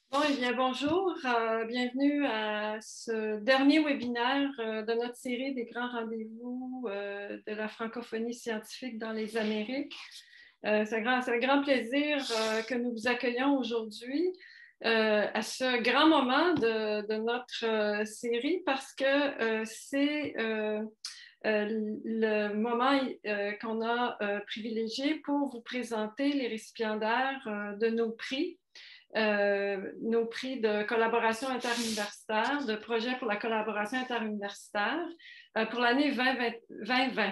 Bon, eh bien, bonjour. Bienvenue à ce dernier webinaire de notre série des grands rendez-vous de la francophonie scientifique dans les Amériques. C'est un grand plaisir que nous vous accueillons aujourd'hui à ce grand moment de notre série parce que c'est le moment qu'on a privilégié pour vous présenter les récipiendaires de nos prix de collaboration interuniversitaire, de projet pour la collaboration interuniversitaire pour l'année 2020.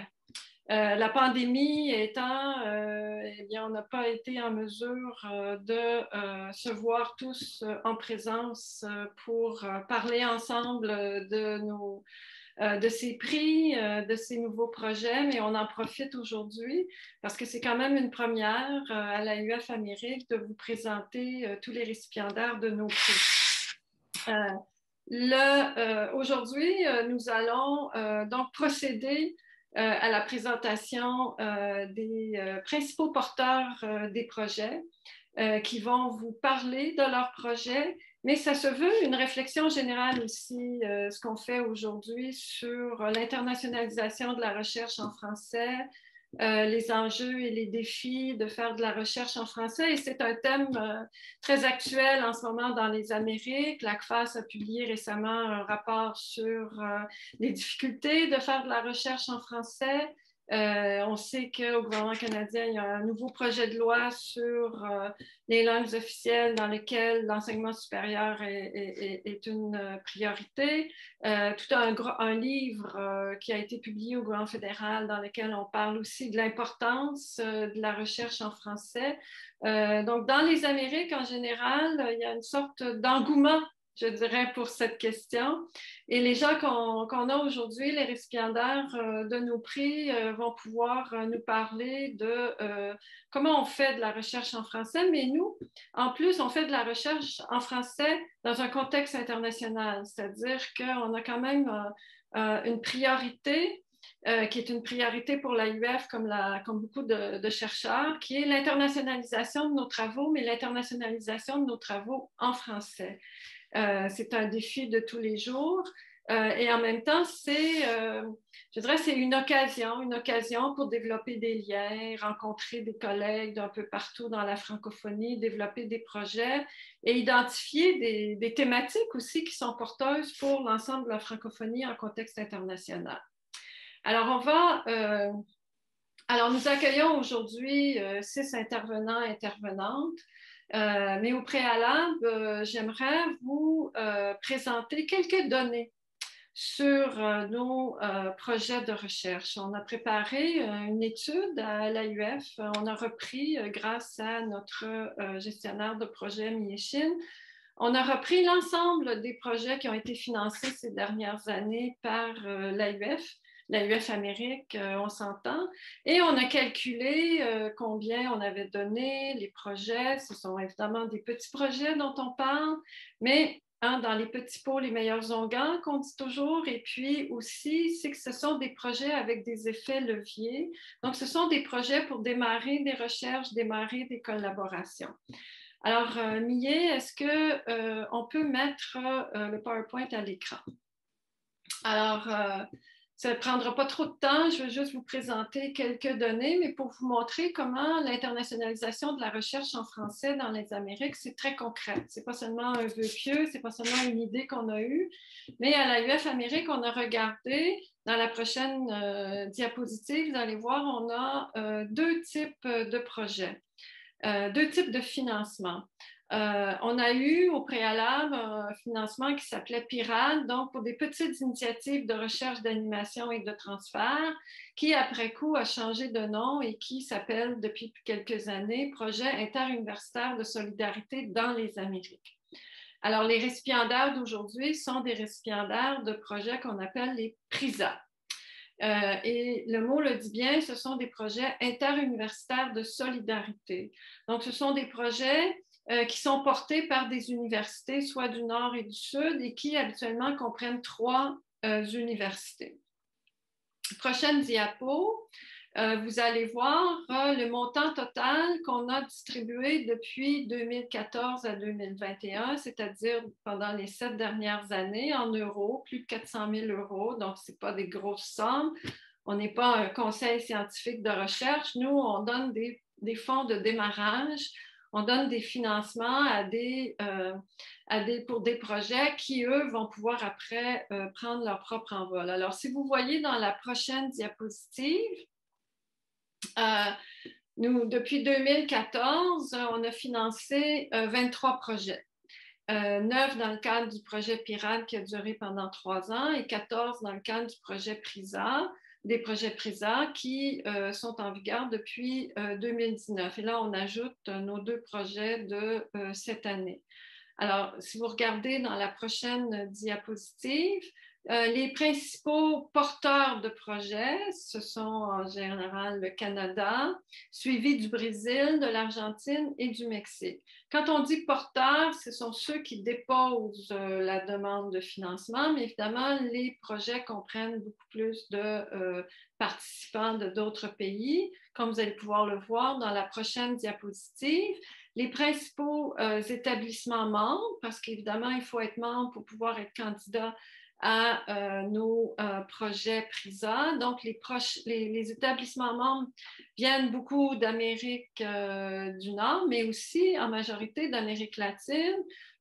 La pandémie étant, eh bien, on n'a pas été en mesure de se voir tous en présence pour parler ensemble de ces prix, de ces nouveaux projets, mais on en profite aujourd'hui parce que c'est quand même une première à la UF Amérique de vous présenter tous les récipiendaires de nos prix. Aujourd'hui, nous allons donc procéder à la présentation des principaux porteurs des projets qui vont vous parler de leurs projets, mais ça se veut une réflexion générale aussi, ce qu'on fait aujourd'hui sur l'internationalisation de la recherche en français, les enjeux et les défis de faire de la recherche en français. Et c'est un thème très actuel en ce moment dans les Amériques. L'ACFAS a publié récemment un rapport sur les difficultés de faire de la recherche en français. On sait qu'au gouvernement canadien, il y a un nouveau projet de loi sur les langues officielles dans lequel l'enseignement supérieur est une priorité. Tout un livre qui a été publié au gouvernement fédéral dans lequel on parle aussi de l'importance de la recherche en français. Donc, dans les Amériques en général, il y a une sorte d'engouement, je dirais, pour cette question. Et les gens qu'on a aujourd'hui, les récipiendaires de nos prix, vont pouvoir nous parler de comment on fait de la recherche en français. Mais nous, en plus, on fait de la recherche en français dans un contexte international, c'est-à-dire qu'on a quand même une priorité qui est une priorité pour l'AUF comme beaucoup de chercheurs, qui est l'internationalisation de nos travaux, mais l'internationalisation de nos travaux en français. C'est un défi de tous les jours. Et en même temps, je dirais, c'est une occasion pour développer des liens, rencontrer des collègues d'un peu partout dans la francophonie, développer des projets et identifier des thématiques aussi qui sont porteuses pour l'ensemble de la francophonie en contexte international. Alors, nous accueillons aujourd'hui 6 intervenants, intervenantes. Mais au préalable, j'aimerais vous présenter quelques données sur nos projets de recherche. On a préparé une étude à l'AUF. On a repris, grâce à notre gestionnaire de projet, Miéchine, on a repris l'ensemble des projets qui ont été financés ces dernières années par l'AUF Amérique, on s'entend, et on a calculé combien on avait donné les projets. Ce sont évidemment des petits projets dont on parle, mais dans les petits pots, les meilleurs onguents, qu'on dit toujours, et puis aussi, c'est que ce sont des projets avec des effets leviers. Donc, ce sont des projets pour démarrer des recherches, démarrer des collaborations. Alors, Millet, est-ce qu'on peut mettre le PowerPoint à l'écran? Alors, ça ne prendra pas trop de temps. Je vais juste vous présenter quelques données, mais pour vous montrer comment l'internationalisation de la recherche en français dans les Amériques, c'est très concret. Ce n'est pas seulement un vœu pieux, ce n'est pas seulement une idée qu'on a eue, mais à la UF Amérique, on a regardé, dans la prochaine diapositive, vous allez voir, on a deux types de projets. Deux types de financement. On a eu au préalable un financement qui s'appelait PIRAD, donc pour des petites initiatives de recherche, d'animation et de transfert, qui après coup a changé de nom et qui s'appelle depuis quelques années Projet interuniversitaire de solidarité dans les Amériques. Alors, les récipiendaires d'aujourd'hui sont des récipiendaires de projets qu'on appelle les PRISA. Et le mot le dit bien, ce sont des projets interuniversitaires de solidarité. Donc, ce sont des projets qui sont portés par des universités, soit du Nord et du Sud, et qui habituellement comprennent 3 universités. Prochaine diapo. vous allez voir le montant total qu'on a distribué depuis 2014 à 2021, c'est-à-dire pendant les 7 dernières années en euros, plus de 400 000 euros. Donc, ce n'est pas des grosses sommes. On n'est pas un conseil scientifique de recherche. Nous, on donne des fonds de démarrage. On donne des financements pour des projets qui, eux, vont pouvoir après prendre leur propre envol. Alors, si vous voyez dans la prochaine diapositive, nous, depuis 2014, on a financé 23 projets. 9 dans le cadre du projet Pirate qui a duré pendant 3 ans et 14 dans le cadre du projet PRISA, des projets PRISA qui sont en vigueur depuis 2019. Et là, on ajoute nos 2 projets de cette année. Alors, si vous regardez dans la prochaine diapositive, les principaux porteurs de projets, ce sont en général le Canada, suivi du Brésil, de l'Argentine et du Mexique. Quand on dit porteurs, ce sont ceux qui déposent la demande de financement, mais évidemment, les projets comprennent beaucoup plus de participants de d'autres pays, comme vous allez pouvoir le voir dans la prochaine diapositive. Les principaux établissements membres, parce qu'évidemment, il faut être membre pour pouvoir être candidat à nos projets PRISA. Donc, les établissements membres viennent beaucoup d'Amérique du Nord, mais aussi en majorité d'Amérique latine,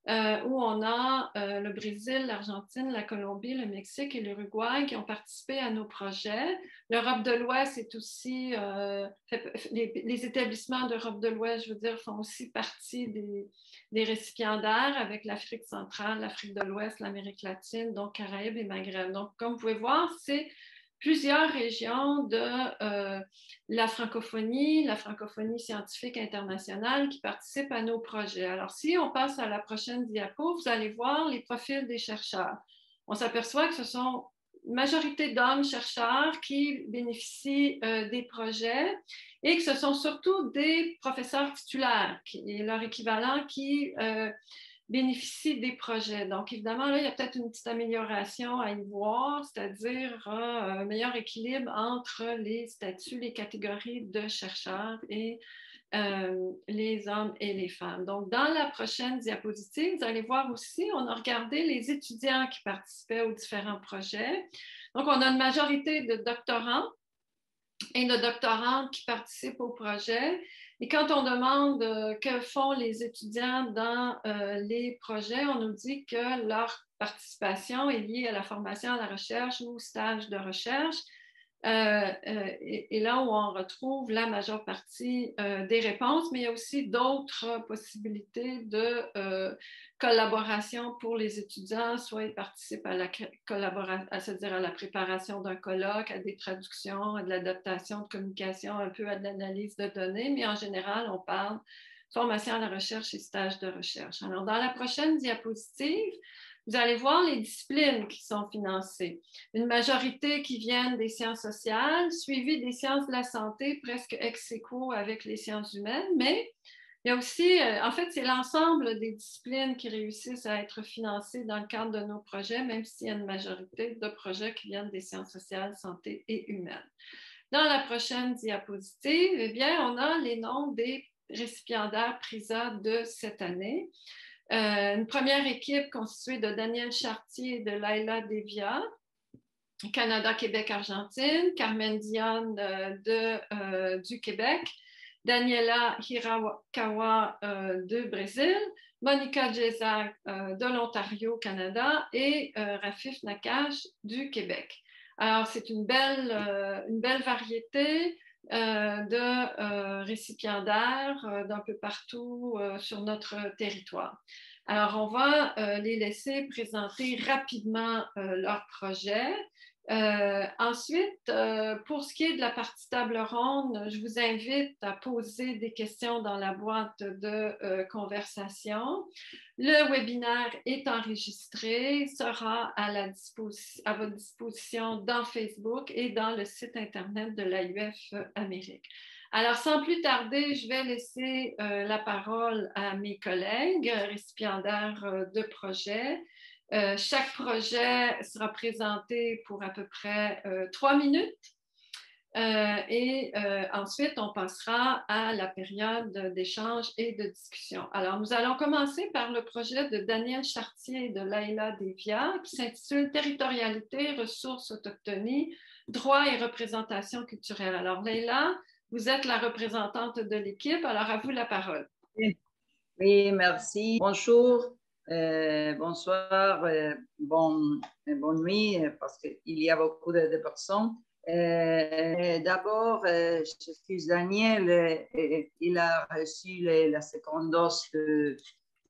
où on a le Brésil, l'Argentine, la Colombie, le Mexique et l'Uruguay qui ont participé à nos projets. L'Europe de l'Ouest est aussi, les établissements d'Europe de l'Ouest, je veux dire, font aussi partie des récipiendaires avec l'Afrique centrale, l'Afrique de l'Ouest, l'Amérique latine, donc Caraïbes et Maghreb. Donc, comme vous pouvez voir, c'est plusieurs régions de la francophonie scientifique internationale qui participent à nos projets. Alors, si on passe à la prochaine diapo, vous allez voir les profils des chercheurs. On s'aperçoit que ce sont une majorité d'hommes chercheurs qui bénéficient des projets et que ce sont surtout des professeurs titulaires et leur équivalent qui bénéficient des projets. Donc, évidemment, là, il y a peut-être une petite amélioration à y voir, c'est-à-dire un meilleur équilibre entre les statuts, les catégories de chercheurs et les hommes et les femmes. Donc, dans la prochaine diapositive, vous allez voir aussi, on a regardé les étudiants qui participaient aux différents projets. Donc, on a une majorité de doctorants et de doctorantes qui participent au projet. Et quand on demande que font les étudiants dans les projets, on nous dit que leur participation est liée à la formation, à la recherche ou au stage de recherche. Et là où on retrouve la majeure partie des réponses, mais il y a aussi d'autres possibilités de collaboration pour les étudiants, soit ils participent à la collaboration, c'est-à-dire à la préparation d'un colloque, à des traductions, à de l'adaptation de communication, un peu à de l'analyse de données, mais en général, on parle formation à la recherche et stage de recherche. Alors, dans la prochaine diapositive, vous allez voir les disciplines qui sont financées. Une majorité qui viennent des sciences sociales, suivies des sciences de la santé, presque ex aequo avec les sciences humaines, mais il y a aussi, en fait, c'est l'ensemble des disciplines qui réussissent à être financées dans le cadre de nos projets, même s'il y a une majorité de projets qui viennent des sciences sociales, santé et humaines. Dans la prochaine diapositive, eh bien, on a les noms des récipiendaires PRISA de cette année. Une première équipe constituée de Daniel Chartier et de Laila Devia, Canada, Québec, Argentine, Carmen Dion du Québec, Daniela Hirakawa du Brésil, Monica Jezak de l'Ontario, Canada et Rafif Nakash du Québec. Alors, c'est une belle variété de récipiendaires d'un peu partout sur notre territoire. Alors, on va les laisser présenter rapidement leur projet. Ensuite, pour ce qui est de la partie table ronde, je vous invite à poser des questions dans la boîte de conversation. Le webinaire est enregistré, sera à votre disposition dans Facebook et dans le site Internet de l'AUF Amérique. Alors, sans plus tarder, je vais laisser la parole à mes collègues récipiendaires de projet. Chaque projet sera présenté pour à peu près 3 minutes. Ensuite, on passera à la période d'échange et de discussion. Alors, nous allons commencer par le projet de Daniel Chartier et de Laïla Devia qui s'intitule Territorialité, ressources, autochtonie, droits et représentation culturelle. Alors, Laïla, vous êtes la représentante de l'équipe, alors à vous la parole. Oui, merci. Bonjour, bonsoir, bonne nuit, parce qu'il y a beaucoup de personnes. D'abord, j'excuse Daniel, il a reçu la seconde dose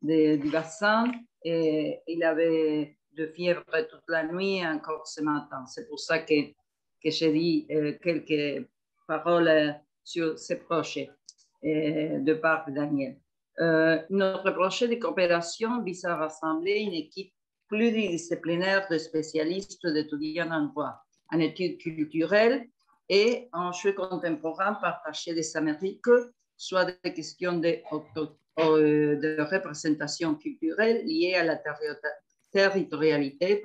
du vaccin et il avait de fièvre toute la nuit encore ce matin. C'est pour ça que j'ai dit quelques paroles sur ce projet de part de Daniel. Notre projet de coopération vise à rassembler une équipe pluridisciplinaire de spécialistes d'étudiants en droit, en études culturelles et en jeux contemporains partagés des Amériques, soit des questions de représentation culturelle liées à la territorialité,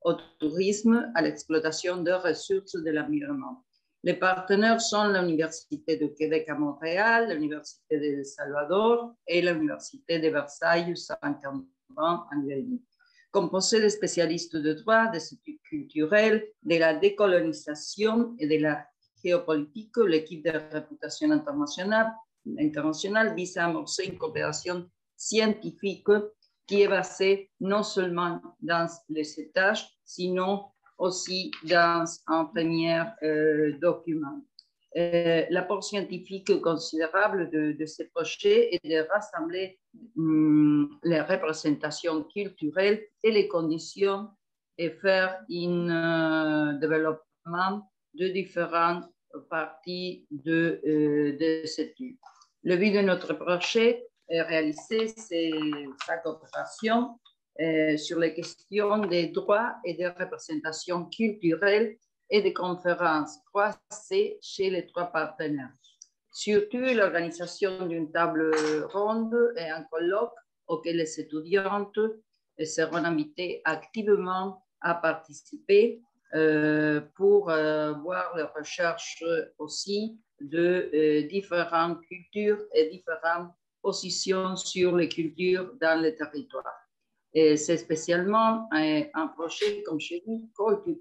au tourisme, à l'exploitation des ressources de l'environnement. Les partenaires sont l'Université de Québec à Montréal, l'Université de Salvador et l'Université de Versailles Saint-Quentin en Italie. Composé de spécialistes de droit, des études culturelles, de la décolonisation et de la géopolitique, l'équipe de réputation internationale vise à amorcer une coopération scientifique qui est basée non seulement dans les étages, sinon aussi dans un premier document. L'apport scientifique considérable de ce projet est de rassembler les représentations culturelles et les conditions et faire un développement de différentes parties de cette étude. Le but de notre projet est réaliser sa coopération sur les questions des droits et des représentations culturelles et des conférences croisées chez les trois partenaires. Surtout l'organisation d'une table ronde et un colloque auquel les étudiantes seront invitées activement à participer pour voir les recherches aussi de différentes cultures et différentes positions sur les cultures dans le territoire. C'est spécialement un projet, comme je dis,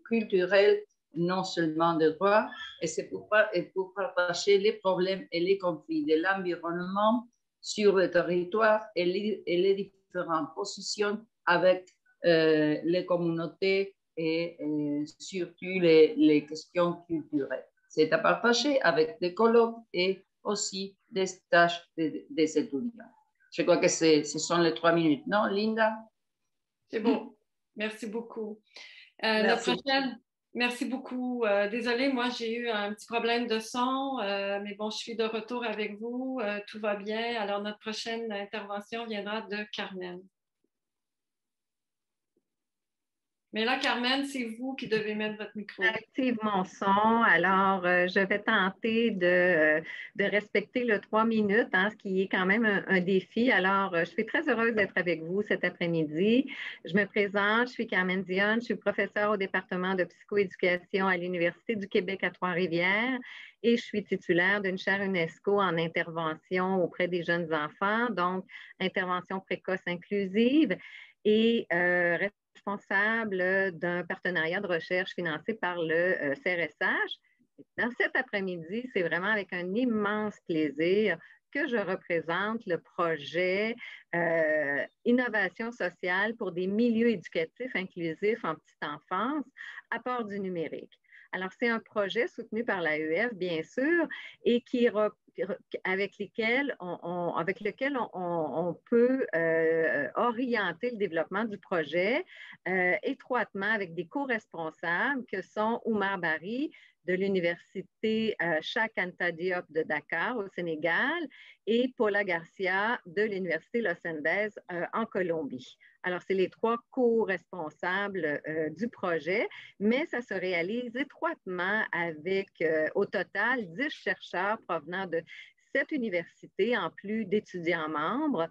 culturel, non seulement de droit, et c'est pour partager les problèmes et les conflits de l'environnement sur le territoire et les différentes positions avec les communautés et surtout les questions culturelles. C'est à partager avec des colloques et aussi des stages des étudiants. Je crois que ce sont les 3 minutes, non, Linda? C'est bon. Merci beaucoup. La prochaine, merci beaucoup. Désolée, moi, j'ai eu un petit problème de son, mais bon, je suis de retour avec vous. Tout va bien. Alors, notre prochaine intervention viendra de Carmen. Mais là, Carmen, c'est vous qui devez mettre votre micro. Active mon son. Alors, je vais tenter de respecter le 3 minutes, hein, ce qui est quand même un défi. Alors, je suis très heureuse d'être avec vous cet après-midi. Je me présente, je suis Carmen Dionne, je suis professeure au département de psychoéducation à l'Université du Québec à Trois-Rivières et je suis titulaire d'une chaire UNESCO en intervention auprès des jeunes enfants, donc intervention précoce inclusive et responsable d'un partenariat de recherche financé par le CRSH. Dans cet après-midi, c'est vraiment avec un immense plaisir que je représente le projet Innovation sociale pour des milieux éducatifs inclusifs en petite enfance, apport du numérique. Alors, c'est un projet soutenu par l'AEF, bien sûr, et avec lequel on peut orienter le développement du projet étroitement avec des co-responsables que sont Oumar Bari de l'Université Cheikh Anta Diop de Dakar au Sénégal et Paula Garcia de l'Université Los Andes en Colombie. Alors, c'est les trois co-responsables du projet, mais ça se réalise étroitement avec, au total, 10 chercheurs provenant de 7 universités, en plus d'étudiants membres,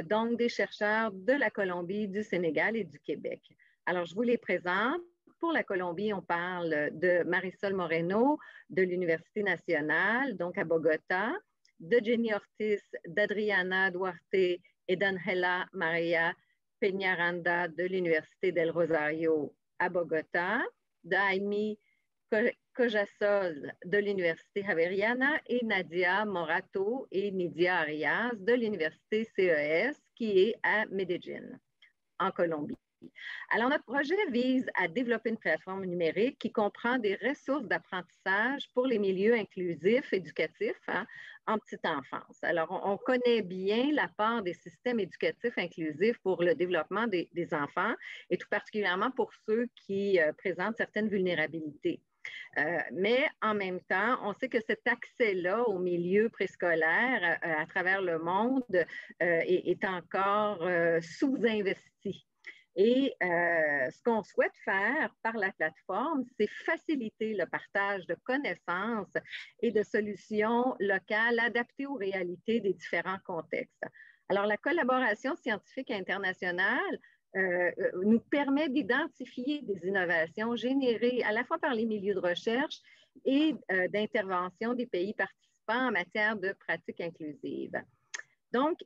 donc des chercheurs de la Colombie, du Sénégal et du Québec. Alors, je vous les présente. pour la Colombie, on parle de Marisol Moreno de l'Université nationale, donc à Bogota, de Jenny Ortiz, d'Adriana Duarte et d'Angela Maria Peñaranda de l'Université del Rosario à Bogota, d'Aimee Cojasol de l'Université Javeriana et Nadia Morato et Nidia Arias de l'Université CES qui est à Medellín, en Colombie. Alors, notre projet vise à développer une plateforme numérique qui comprend des ressources d'apprentissage pour les milieux inclusifs, éducatifs, en petite enfance. Alors, on connaît bien la part des systèmes éducatifs inclusifs pour le développement des enfants et tout particulièrement pour ceux qui présentent certaines vulnérabilités. Mais en même temps, on sait que cet accès-là au milieu préscolaire à travers le monde est encore sous-investi. Et ce qu'on souhaite faire par la plateforme, c'est faciliter le partage de connaissances et de solutions locales adaptées aux réalités des différents contextes. Alors, la collaboration scientifique internationale nous permet d'identifier des innovations générées à la fois par les milieux de recherche et d'intervention des pays participants en matière de pratiques inclusives. Donc,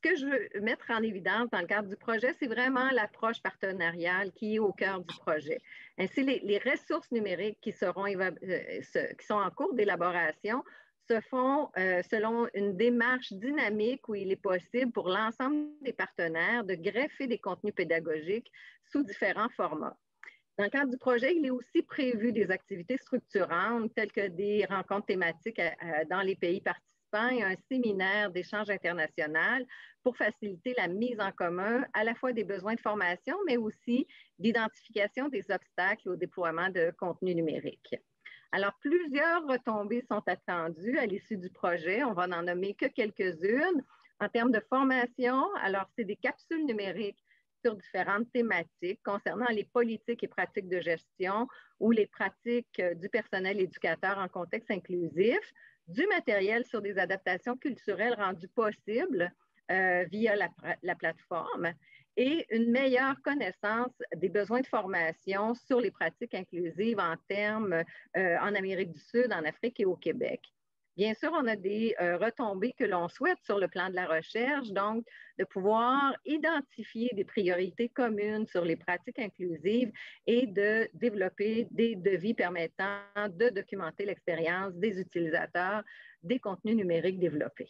ce que je veux mettre en évidence dans le cadre du projet, c'est vraiment l'approche partenariale qui est au cœur du projet. Ainsi, les ressources numériques qui sont en cours d'élaboration se font selon une démarche dynamique où il est possible pour l'ensemble des partenaires de greffer des contenus pédagogiques sous différents formats. Dans le cadre du projet, il est aussi prévu des activités structurantes telles que des rencontres thématiques dans les pays participants et un séminaire d'échange international pour faciliter la mise en commun à la fois des besoins de formation, mais aussi d'identification des obstacles au déploiement de contenus numériques. Alors, plusieurs retombées sont attendues à l'issue du projet. On va n'en nommer que quelques-unes. En termes de formation, alors, c'est des capsules numériques sur différentes thématiques concernant les politiques et pratiques de gestion ou les pratiques du personnel éducateur en contexte inclusif, du matériel sur des adaptations culturelles rendues possibles via la plateforme et une meilleure connaissance des besoins de formation sur les pratiques inclusives en termes en Amérique du Sud, en Afrique et au Québec. Bien sûr, on a des retombées que l'on souhaite sur le plan de la recherche, donc de pouvoir identifier des priorités communes sur les pratiques inclusives et de développer des devis permettant de documenter l'expérience des utilisateurs des contenus numériques développés.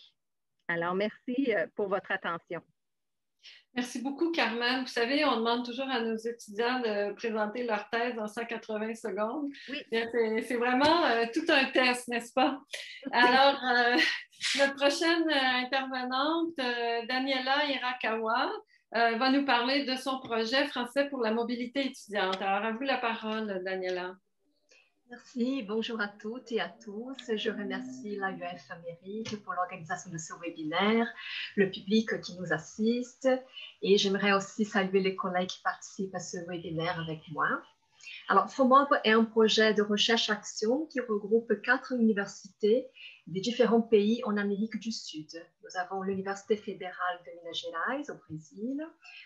Alors, merci pour votre attention. Merci beaucoup, Carmen. Vous savez, on demande toujours à nos étudiants de présenter leur thèse en 180 secondes. Oui. C'est vraiment tout un test, n'est-ce pas? Alors, notre prochaine intervenante, Daniela Hirakawa, va nous parler de son projet Français pour la mobilité étudiante. Alors, à vous la parole, Daniela. Merci, bonjour à toutes et à tous. Je remercie l'AUF Amérique pour l'organisation de ce webinaire, le public qui nous assiste et j'aimerais aussi saluer les collègues qui participent à ce webinaire avec moi. Alors, FOMOB est un projet de recherche-action qui regroupe 4 universités des différents pays en Amérique du Sud. Nous avons l'Université fédérale de Minas Gerais au Brésil,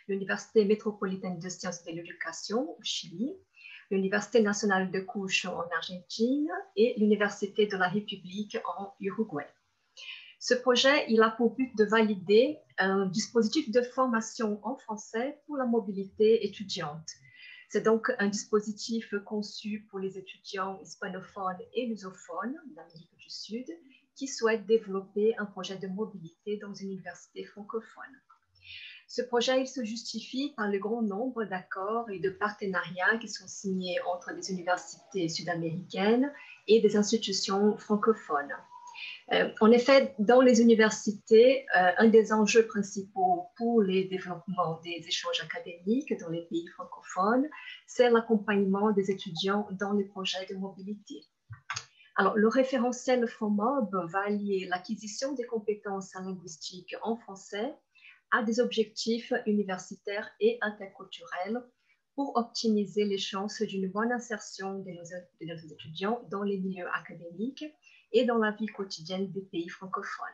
l'Université métropolitaine de sciences de l'éducation au Chili, l'Université nationale de Cusco en Argentine et l'Université de la République en Uruguay. Ce projet, il a pour but de valider un dispositif de formation en français pour la mobilité étudiante. C'est donc un dispositif conçu pour les étudiants hispanophones et lusophones d'Amérique du Sud qui souhaitent développer un projet de mobilité dans une université francophone. Ce projet il se justifie par le grand nombre d'accords et de partenariats qui sont signés entre des universités sud-américaines et des institutions francophones. En effet, dans les universités, un des enjeux principaux pour le développement des échanges académiques dans les pays francophones, c'est l'accompagnement des étudiants dans les projets de mobilité. Alors, le référentiel FOMOB va allier l'acquisition des compétences linguistiques en français à des objectifs universitaires et interculturels pour optimiser les chances d'une bonne insertion de nos étudiants dans les milieux académiques et dans la vie quotidienne des pays francophones.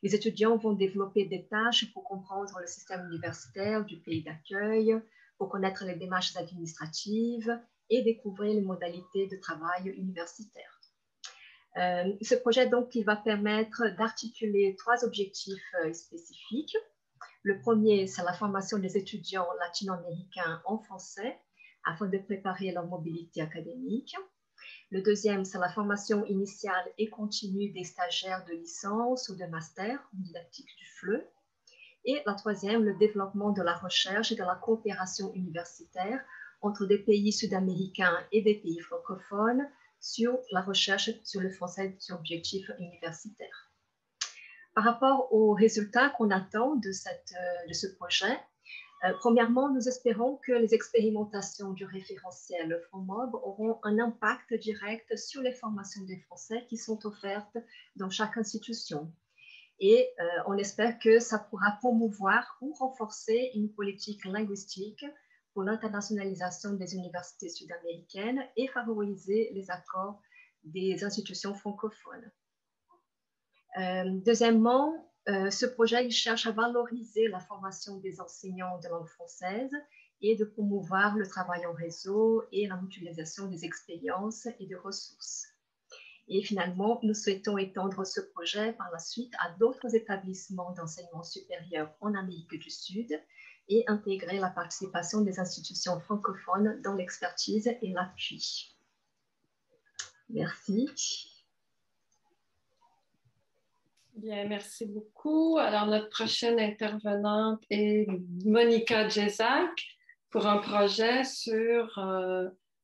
Les étudiants vont développer des tâches pour comprendre le système universitaire du pays d'accueil, pour connaître les démarches administratives et découvrir les modalités de travail universitaire. Ce projet, donc, il va permettre d'articuler 3 objectifs spécifiques. Le premier, c'est la formation des étudiants latino-américains en français afin de préparer leur mobilité académique. Le deuxième, c'est la formation initiale et continue des stagiaires de licence ou de master en didactique du FLE. Et la troisième, le développement de la recherche et de la coopération universitaire entre des pays sud-américains et des pays francophones sur la recherche sur le français sur objectifs universitaires. Par rapport aux résultats qu'on attend de ce projet, premièrement, nous espérons que les expérimentations du référentiel FROMOB auront un impact direct sur les formations des Français qui sont offertes dans chaque institution. Et on espère que ça pourra promouvoir ou renforcer une politique linguistique pour l'internationalisation des universités sud-américaines et favoriser les accords des institutions francophones. Deuxièmement, ce projet il cherche à valoriser la formation des enseignants de langue française et de promouvoir le travail en réseau et la mutualisation des expériences et des ressources. Et finalement, nous souhaitons étendre ce projet par la suite à d'autres établissements d'enseignement supérieur en Amérique du Sud et intégrer la participation des institutions francophones dans l'expertise et l'appui. Merci. Bien, merci beaucoup. Alors, notre prochaine intervenante est Monica Jesak pour un projet sur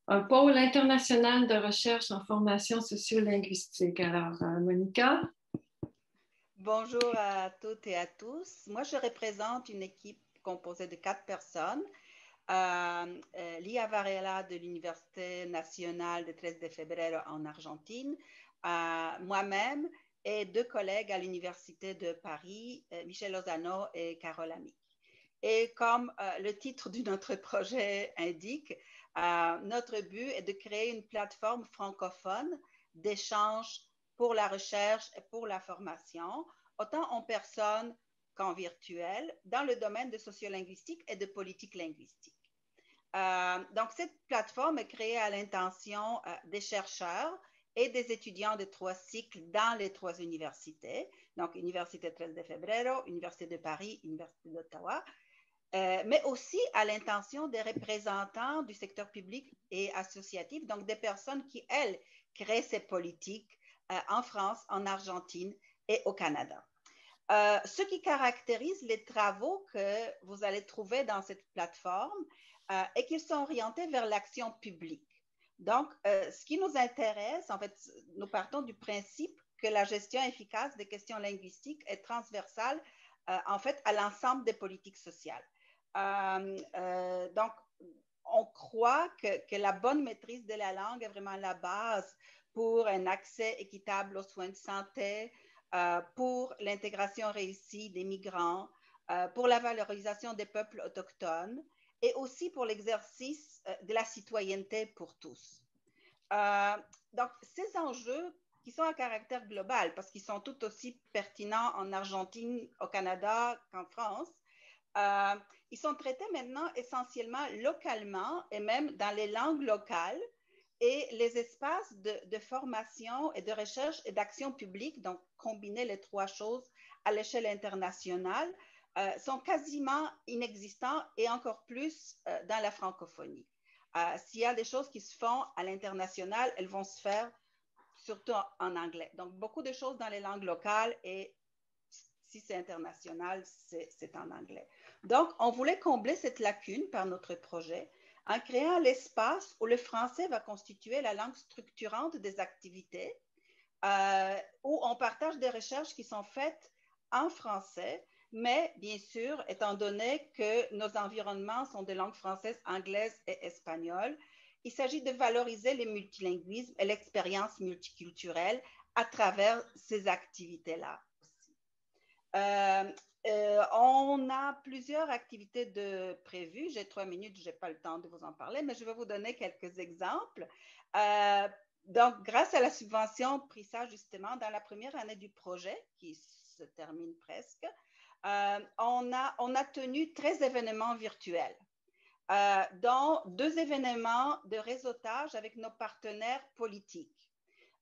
un pôle international de recherche en formation sociolinguistique. Alors, Monica. Bonjour à toutes et à tous. Moi, je représente une équipe composée de 4 personnes. Lia Varela de l'Université nationale de 13 de Febrero en Argentine, moi-même et 2 collègues à l'Université de Paris, Michel Lozano et Carole Amic. Et comme le titre de notre projet indique, notre but est de créer une plateforme francophone d'échange pour la recherche et pour la formation, autant en personne qu'en virtuel, dans le domaine de sociolinguistique et de politique linguistique. Donc, cette plateforme est créée à l'intention des chercheurs et des étudiants de 3 cycles dans les 3 universités, donc Université 13 de Febrero, Université de Paris, Université d'Ottawa, mais aussi à l'intention des représentants du secteur public et associatif, donc des personnes qui, elles, créent ces politiques en France, en Argentine et au Canada. Ce qui caractérise les travaux que vous allez trouver dans cette plateforme est qu'ils sont orientés vers l'action publique. Donc, ce qui nous intéresse, en fait, nous partons du principe que la gestion efficace des questions linguistiques est transversale, en fait, à l'ensemble des politiques sociales. Donc, on croit que la bonne maîtrise de la langue est vraiment la base pour un accès équitable aux soins de santé, pour l'intégration réussie des migrants, pour la valorisation des peuples autochtones et aussi pour l'exercice de la citoyenneté pour tous. Donc, ces enjeux qui sont à caractère global, parce qu'ils sont tout aussi pertinents en Argentine, au Canada qu'en France, ils sont traités maintenant essentiellement localement et même dans les langues locales. Et les espaces de formation et de recherche et d'action publique, donc combiner les 3 choses à l'échelle internationale, sont quasiment inexistants et encore plus dans la francophonie. S'il y a des choses qui se font à l'international, elles vont se faire surtout en anglais. Donc, beaucoup de choses dans les langues locales et si c'est international, c'est en anglais. Donc, on voulait combler cette lacune par notre projet en créant l'espace où le français va constituer la langue structurante des activités, où on partage des recherches qui sont faites en français, mais bien sûr, étant donné que nos environnements sont de langue française, anglaise et espagnole, il s'agit de valoriser les multilinguismes et l'expérience multiculturelle à travers ces activités-là aussi. On a plusieurs activités prévues. J'ai 3 minutes, je n'ai pas le temps de vous en parler, mais je vais vous donner quelques exemples. Donc, grâce à la subvention PRISA, justement, dans la première année du projet, qui se termine presque, on a tenu 13 événements virtuels. dans 2 événements de réseautage avec nos partenaires politiques.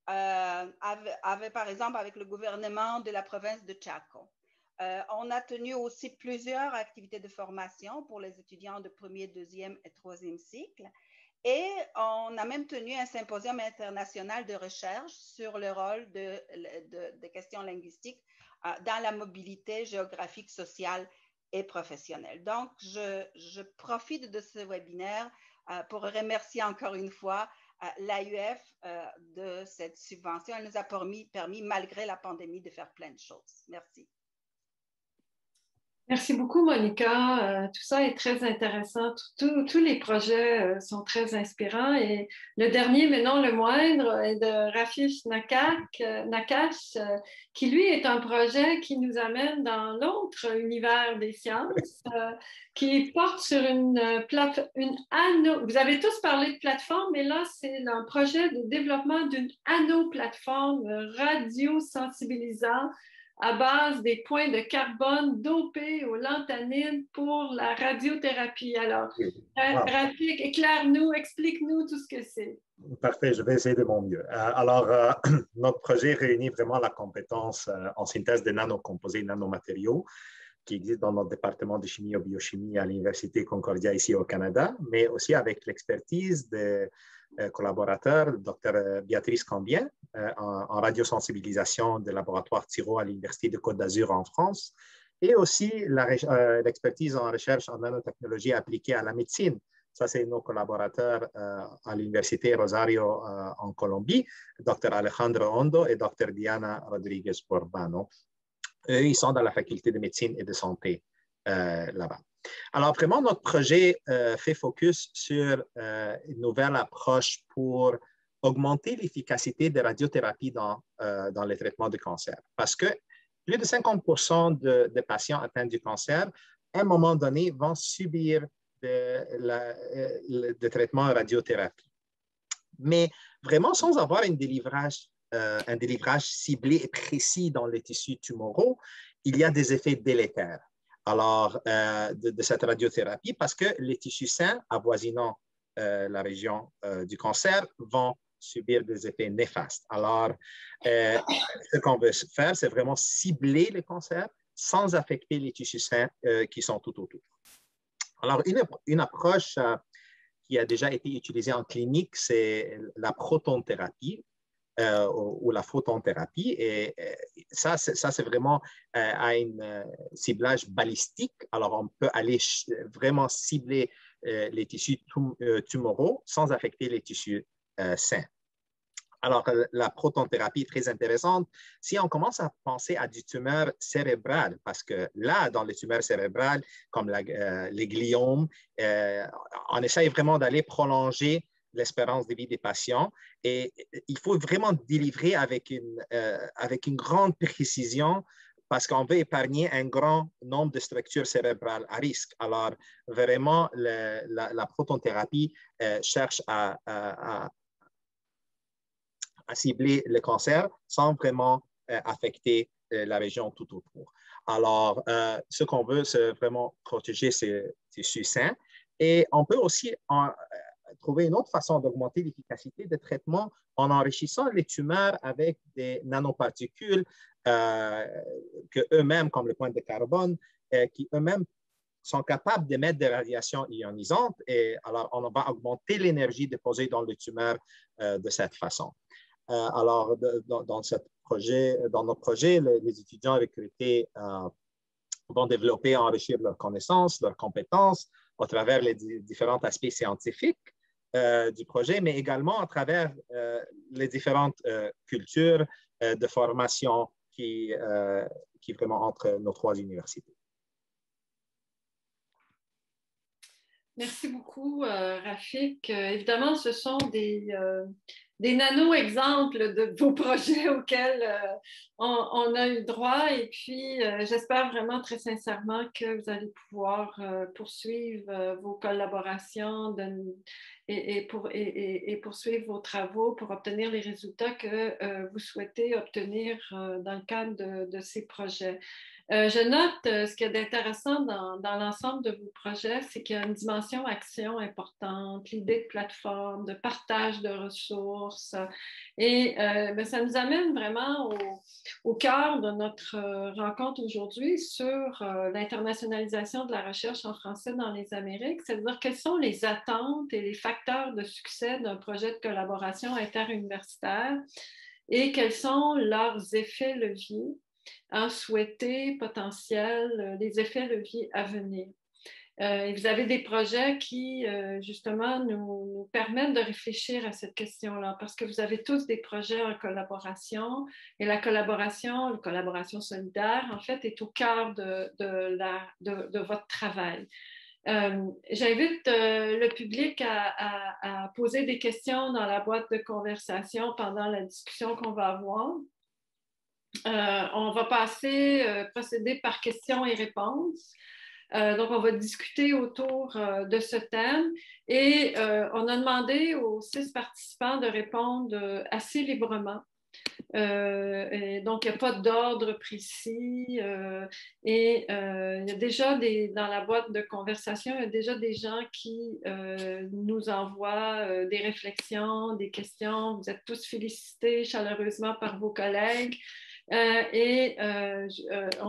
Par exemple, avec le gouvernement de la province de Chaco. On a tenu aussi plusieurs activités de formation pour les étudiants de 1er, 2e et 3e cycle. Et on a même tenu un symposium international de recherche sur le rôle des questions linguistiques dans la mobilité géographique, sociale et professionnelle. Donc, je profite de ce webinaire pour remercier encore une fois l'AUF de cette subvention. Elle nous a permis, malgré la pandémie, de faire plein de choses. Merci. Merci beaucoup, Monica. Tout ça est très intéressant. Tous les projets sont très inspirants. Et le dernier, mais non le moindre, est de Rafish Nakash, qui lui est un projet qui nous amène dans l'autre univers des sciences, qui porte sur une Vous avez tous parlé de plateforme, mais là, c'est un projet de développement d'une plateforme radiosensibilisante à base des points de carbone dopés aux lanthanines pour la radiothérapie. Alors, Rafik, éclaire-nous, explique-nous tout ce que c'est. Parfait, je vais essayer de mon mieux. Alors, notre projet réunit vraiment la compétence en synthèse des nanocomposés, nanomatériaux, qui existent dans notre département de chimie et biochimie à l'Université Concordia ici au Canada, mais aussi avec l'expertise des collaborateurs, Dr. Béatrice Cambien, en radiosensibilisation du laboratoire Thiraud à l'Université de Côte d'Azur en France, et aussi l'expertise en recherche en nanotechnologie appliquée à la médecine. Ça, c'est nos collaborateurs à l'Université Rosario en Colombie, Dr. Alejandro Hondo et Dr. Diana Rodriguez Borbano. Eux, ils sont dans la faculté de médecine et de santé là-bas. Alors, vraiment, notre projet fait focus sur une nouvelle approche pour augmenter l'efficacité de radiothérapie dans les traitements de cancer. Parce que plus de 50% des patients atteints du cancer, à un moment donné, vont subir de traitements radiothérapie. Mais vraiment, sans avoir un délivrage ciblé et précis dans les tissus tumoraux, il y a des effets délétères alors, de cette radiothérapie parce que les tissus sains avoisinant la région du cancer vont subir des effets néfastes. Alors, ce qu'on veut faire, c'est vraiment cibler le cancer sans affecter les tissus sains qui sont tout autour. Alors, une approche qui a déjà été utilisée en clinique, c'est la protonthérapie. Ou la photonthérapie. Et ça c'est vraiment à un ciblage balistique. Alors, on peut aller vraiment cibler les tissus tumoraux sans affecter les tissus sains. Alors, la protonthérapie est très intéressante si on commence à penser à du tumeur cérébral, parce que là, dans les tumeurs cérébrales, comme les gliomes, on essaye vraiment d'aller prolonger l'espérance de vie des patients et il faut vraiment délivrer avec une grande précision parce qu'on veut épargner un grand nombre de structures cérébrales à risque. Alors, vraiment, la protonthérapie cherche à cibler le cancer sans vraiment affecter la région tout autour. Alors, ce qu'on veut, c'est vraiment protéger ces tissus sains et on peut aussi trouver une autre façon d'augmenter l'efficacité des traitements en enrichissant les tumeurs avec des nanoparticules que eux-mêmes, comme le point de carbone, qui eux-mêmes sont capables d'émettre des radiations ionisantes. Et alors, on va augmenter l'énergie déposée dans les tumeurs de cette façon. Alors, dans notre projet, les étudiants recrutés vont développer et enrichir leurs connaissances, leurs compétences à travers les différents aspects scientifiques du projet, mais également à travers les différentes cultures de formation qui vraiment entre nos 3 universités. Merci beaucoup, Rafik. Évidemment, ce sont des nano-exemples de vos projets auxquels on a eu droit. Et puis, j'espère vraiment très sincèrement que vous allez pouvoir poursuivre vos collaborations et poursuivre vos travaux pour obtenir les résultats que vous souhaitez obtenir dans le cadre de ces projets. Je note ce qu'il y a d'intéressant dans l'ensemble de vos projets, c'est qu'il y a une dimension action importante, l'idée de plateforme, de partage de ressources. Et ça nous amène vraiment au cœur de notre rencontre aujourd'hui sur l'internationalisation de la recherche en français dans les Amériques, c'est-à-dire quelles sont les attentes et les facteurs de succès d'un projet de collaboration interuniversitaire et quels sont leurs effets leviers souhaités, potentiels, les effets leviers à venir. Et vous avez des projets qui, justement, nous permettent de réfléchir à cette question-là, parce que vous avez tous des projets en collaboration, et la collaboration solidaire, en fait, est au cœur de votre travail. J'invite le public à poser des questions dans la boîte de conversation pendant la discussion qu'on va avoir. On va procéder par questions et réponses. Donc, on va discuter autour de ce thème et on a demandé aux 6 participants de répondre assez librement. Et donc, il n'y a pas d'ordre précis et il y a déjà dans la boîte de conversation, il y a déjà des gens qui nous envoient des réflexions, des questions. Vous êtes tous félicités chaleureusement par vos collègues. On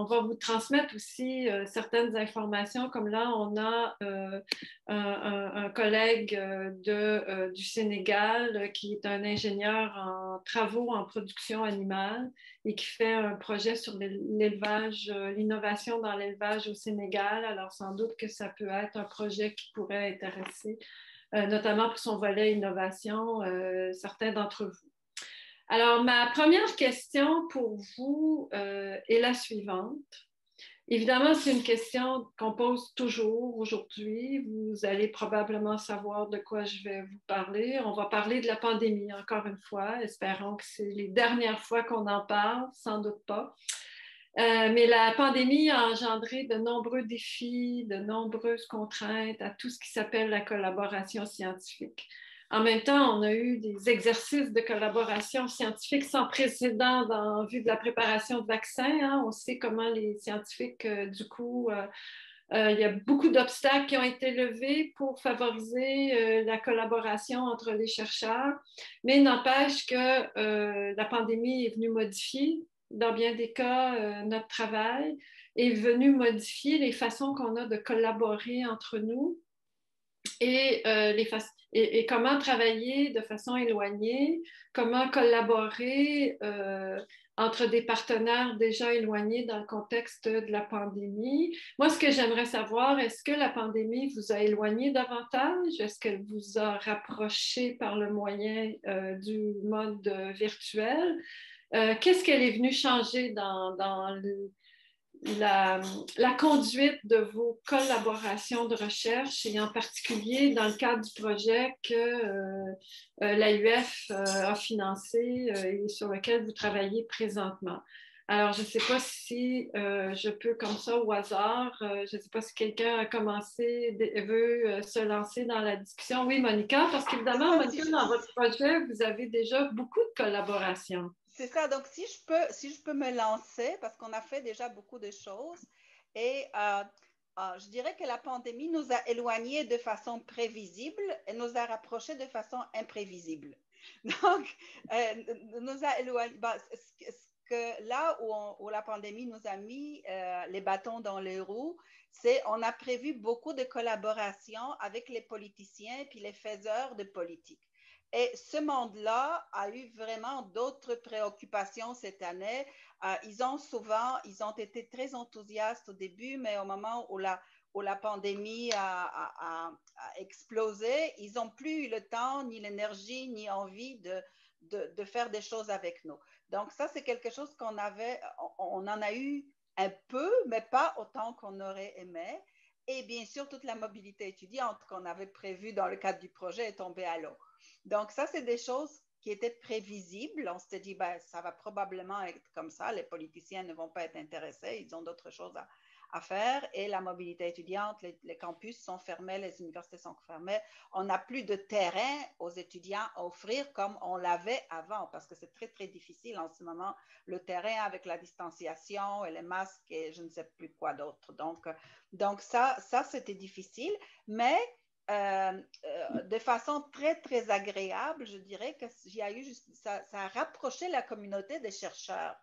va vous transmettre aussi certaines informations, comme là, on a un collègue du Sénégal qui est un ingénieur en travaux en production animale et qui fait un projet sur l'élevage, l'innovation dans l'élevage au Sénégal. Alors, sans doute que ça peut être un projet qui pourrait intéresser, notamment pour son volet innovation, certains d'entre vous. Alors, ma première question pour vous est la suivante. Évidemment, c'est une question qu'on pose toujours aujourd'hui. Vous allez probablement savoir de quoi je vais vous parler. On va parler de la pandémie, encore une fois. Espérons que c'est les dernières fois qu'on en parle, sans doute pas. Mais la pandémie a engendré de nombreux défis, de nombreuses contraintes à tout ce qui s'appelle la collaboration scientifique. En même temps, on a eu des exercices de collaboration scientifique sans précédent en vue de la préparation de vaccins. Hein. On sait comment les scientifiques, du coup, il y a beaucoup d'obstacles qui ont été levés pour favoriser la collaboration entre les chercheurs. Mais il n'empêche que la pandémie est venue modifier, dans bien des cas, notre travail, est venue modifier les façons qu'on a de collaborer entre nous et comment travailler de façon éloignée, comment collaborer entre des partenaires déjà éloignés dans le contexte de la pandémie. Moi, ce que j'aimerais savoir, est-ce que la pandémie vous a éloigné davantage? Est-ce qu'elle vous a rapproché par le moyen du mode virtuel? Qu'est-ce qu'elle est venue changer dans la conduite de vos collaborations de recherche et en particulier dans le cadre du projet que l'AUF a financé et sur lequel vous travaillez présentement. Alors, je ne sais pas si je peux, comme ça, au hasard, je ne sais pas si quelqu'un a commencé, veut se lancer dans la discussion. Oui, Monica, parce qu'évidemment, Monica, dans votre projet, vous avez déjà beaucoup de collaborations. C'est ça, donc si je peux me lancer, parce qu'on a fait déjà beaucoup de choses, et je dirais que la pandémie nous a éloignés de façon prévisible et nous a rapprochés de façon imprévisible. Donc, nous a éloignés, là où la pandémie nous a mis les bâtons dans les roues, c'est on a prévu beaucoup de collaborations avec les politiciens puis les faiseurs de politique. Et ce monde-là a eu vraiment d'autres préoccupations cette année. Ils ont été très enthousiastes au début, mais au moment où la pandémie a explosé, ils n'ont plus eu le temps, ni l'énergie, ni envie de faire des choses avec nous. Donc ça, c'est quelque chose on en a eu un peu, mais pas autant qu'on aurait aimé. Et bien sûr, toute la mobilité étudiante qu'on avait prévue dans le cadre du projet est tombée à l'eau. Donc, ça, c'est des choses qui étaient prévisibles. On s'était dit, ben, ça va probablement être comme ça. Les politiciens ne vont pas être intéressés. Ils ont d'autres choses à faire et la mobilité étudiante, les campus sont fermés, les universités sont fermées. On n'a plus de terrain aux étudiants à offrir comme on l'avait avant parce que c'est très, très difficile en ce moment, le terrain avec la distanciation et les masques et je ne sais plus quoi d'autre. Donc ça c'était difficile, mais de façon très, très agréable, je dirais que ça a rapproché la communauté des chercheurs.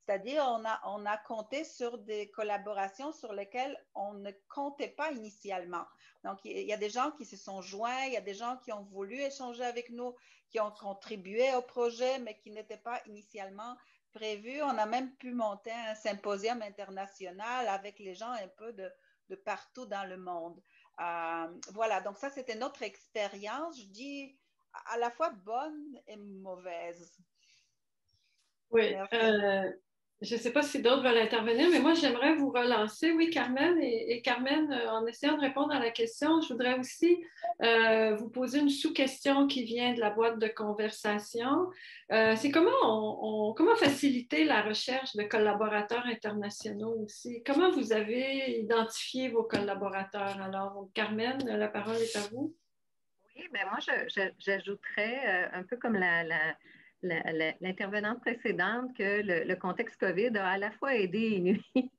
C'est-à-dire, on a compté sur des collaborations sur lesquelles on ne comptait pas initialement. Donc, il y a des gens qui se sont joints, il y a des gens qui ont voulu échanger avec nous, qui ont contribué au projet, mais qui n'étaient pas initialement prévus. On a même pu monter un symposium international avec les gens un peu de partout dans le monde. Voilà, donc ça, c'était notre expérience, je dis, à la fois bonne et mauvaise. Oui, je ne sais pas si d'autres veulent intervenir, mais moi, j'aimerais vous relancer. Oui, Carmen, et Carmen, en essayant de répondre à la question, je voudrais aussi vous poser une sous-question qui vient de la boîte de conversation. C'est comment faciliter la recherche de collaborateurs internationaux aussi? Comment vous avez identifié vos collaborateurs? Alors, Carmen, la parole est à vous. Oui, bien moi, j'ajouterais un peu comme l'intervenante précédente que le contexte COVID a à la fois aidé et nuit.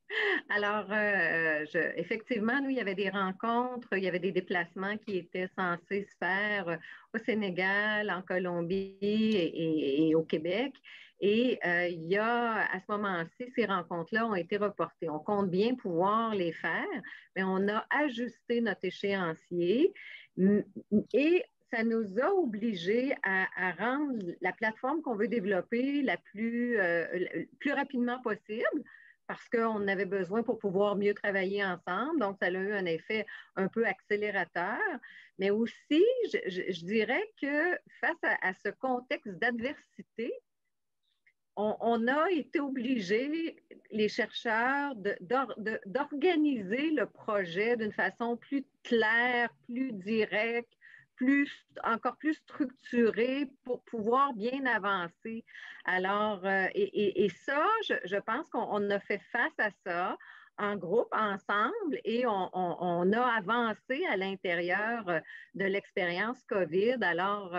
Alors, effectivement, nous, il y avait des rencontres, il y avait des déplacements qui étaient censés se faire au Sénégal, en Colombie et au Québec. Et il y a, à ce moment-ci, ces rencontres-là ont été reportées. On compte bien pouvoir les faire, mais on a ajusté notre échéancier et ça nous a obligés à rendre la plateforme qu'on veut développer la plus rapidement possible parce qu'on avait besoin pour pouvoir mieux travailler ensemble. Donc, ça a eu un effet un peu accélérateur. Mais aussi, je dirais que face à ce contexte d'adversité, on a été obligés, les chercheurs, d'organiser le projet d'une façon plus claire, plus directe, encore plus structurée pour pouvoir bien avancer. Alors, et ça, je pense qu'on a fait face à ça en groupe, ensemble, et on a avancé à l'intérieur de l'expérience COVID. Alors,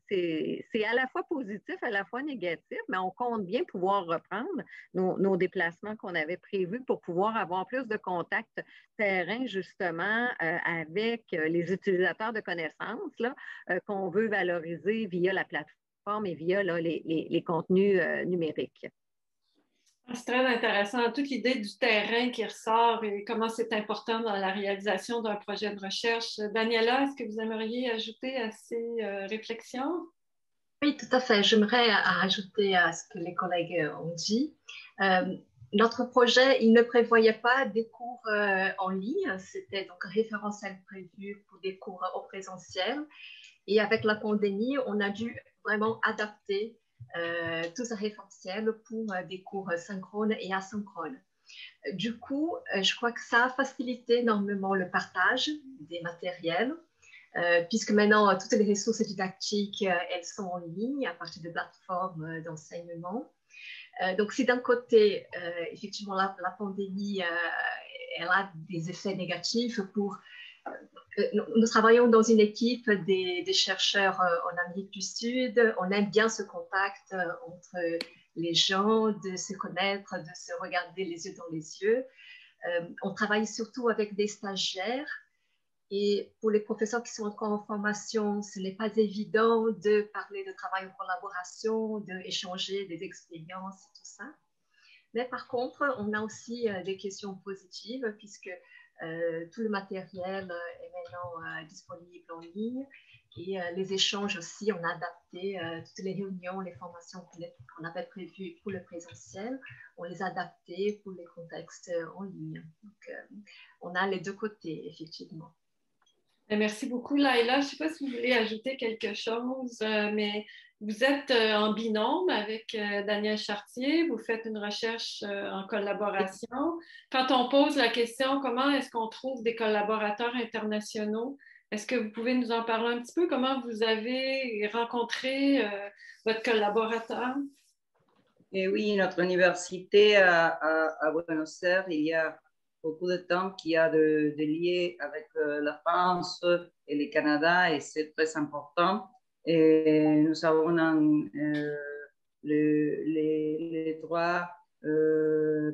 c'est à la fois positif, à la fois négatif, mais on compte bien pouvoir reprendre nos déplacements qu'on avait prévus pour pouvoir avoir plus de contacts terrain, justement, avec les utilisateurs de connaissances qu'on veut valoriser via la plateforme et via les contenus numériques. C'est très intéressant. Toute l'idée du terrain qui ressort et comment c'est important dans la réalisation d'un projet de recherche. Daniela, est-ce que vous aimeriez ajouter à ces réflexions? Oui, tout à fait. J'aimerais ajouter à ce que les collègues ont dit. Notre projet, il ne prévoyait pas des cours en ligne. C'était donc référentiel prévu pour des cours au présentiel. Et avec la pandémie, on a dû vraiment adapter tout ce référentiel pour des cours synchrones et asynchrones. Du coup, je crois que ça a facilité énormément le partage des matériels, puisque maintenant, toutes les ressources didactiques, elles sont en ligne à partir de plateformes d'enseignement. Donc, si d'un côté, effectivement, la pandémie, elle a des effets négatifs pour... Nous travaillons dans une équipe des chercheurs en Amérique du Sud. On aime bien ce contact entre les gens, de se connaître, de se regarder les yeux dans les yeux. On travaille surtout avec des stagiaires. Et pour les professeurs qui sont encore en formation, ce n'est pas évident de parler de travail en collaboration, d'échanger des expériences et tout ça. Mais par contre, on a aussi des questions positives puisque tout le matériel est maintenant disponible en ligne et les échanges aussi, on a adapté toutes les réunions, les formations qu'on avait prévues pour le présentiel, on les a adaptées pour les contextes en ligne. Donc, on a les deux côtés, effectivement. Merci beaucoup, Laïla. Je ne sais pas si vous voulez ajouter quelque chose, mais vous êtes en binôme avec Daniel Chartier. Vous faites une recherche en collaboration. Quand on pose la question, comment est-ce qu'on trouve des collaborateurs internationaux? Est-ce que vous pouvez nous en parler un petit peu? Comment vous avez rencontré votre collaborateur? Et oui, notre université à Buenos Aires, il y a beaucoup de temps qu'il y a de liens avec la France et le Canada et c'est très important. Et nous avons les droits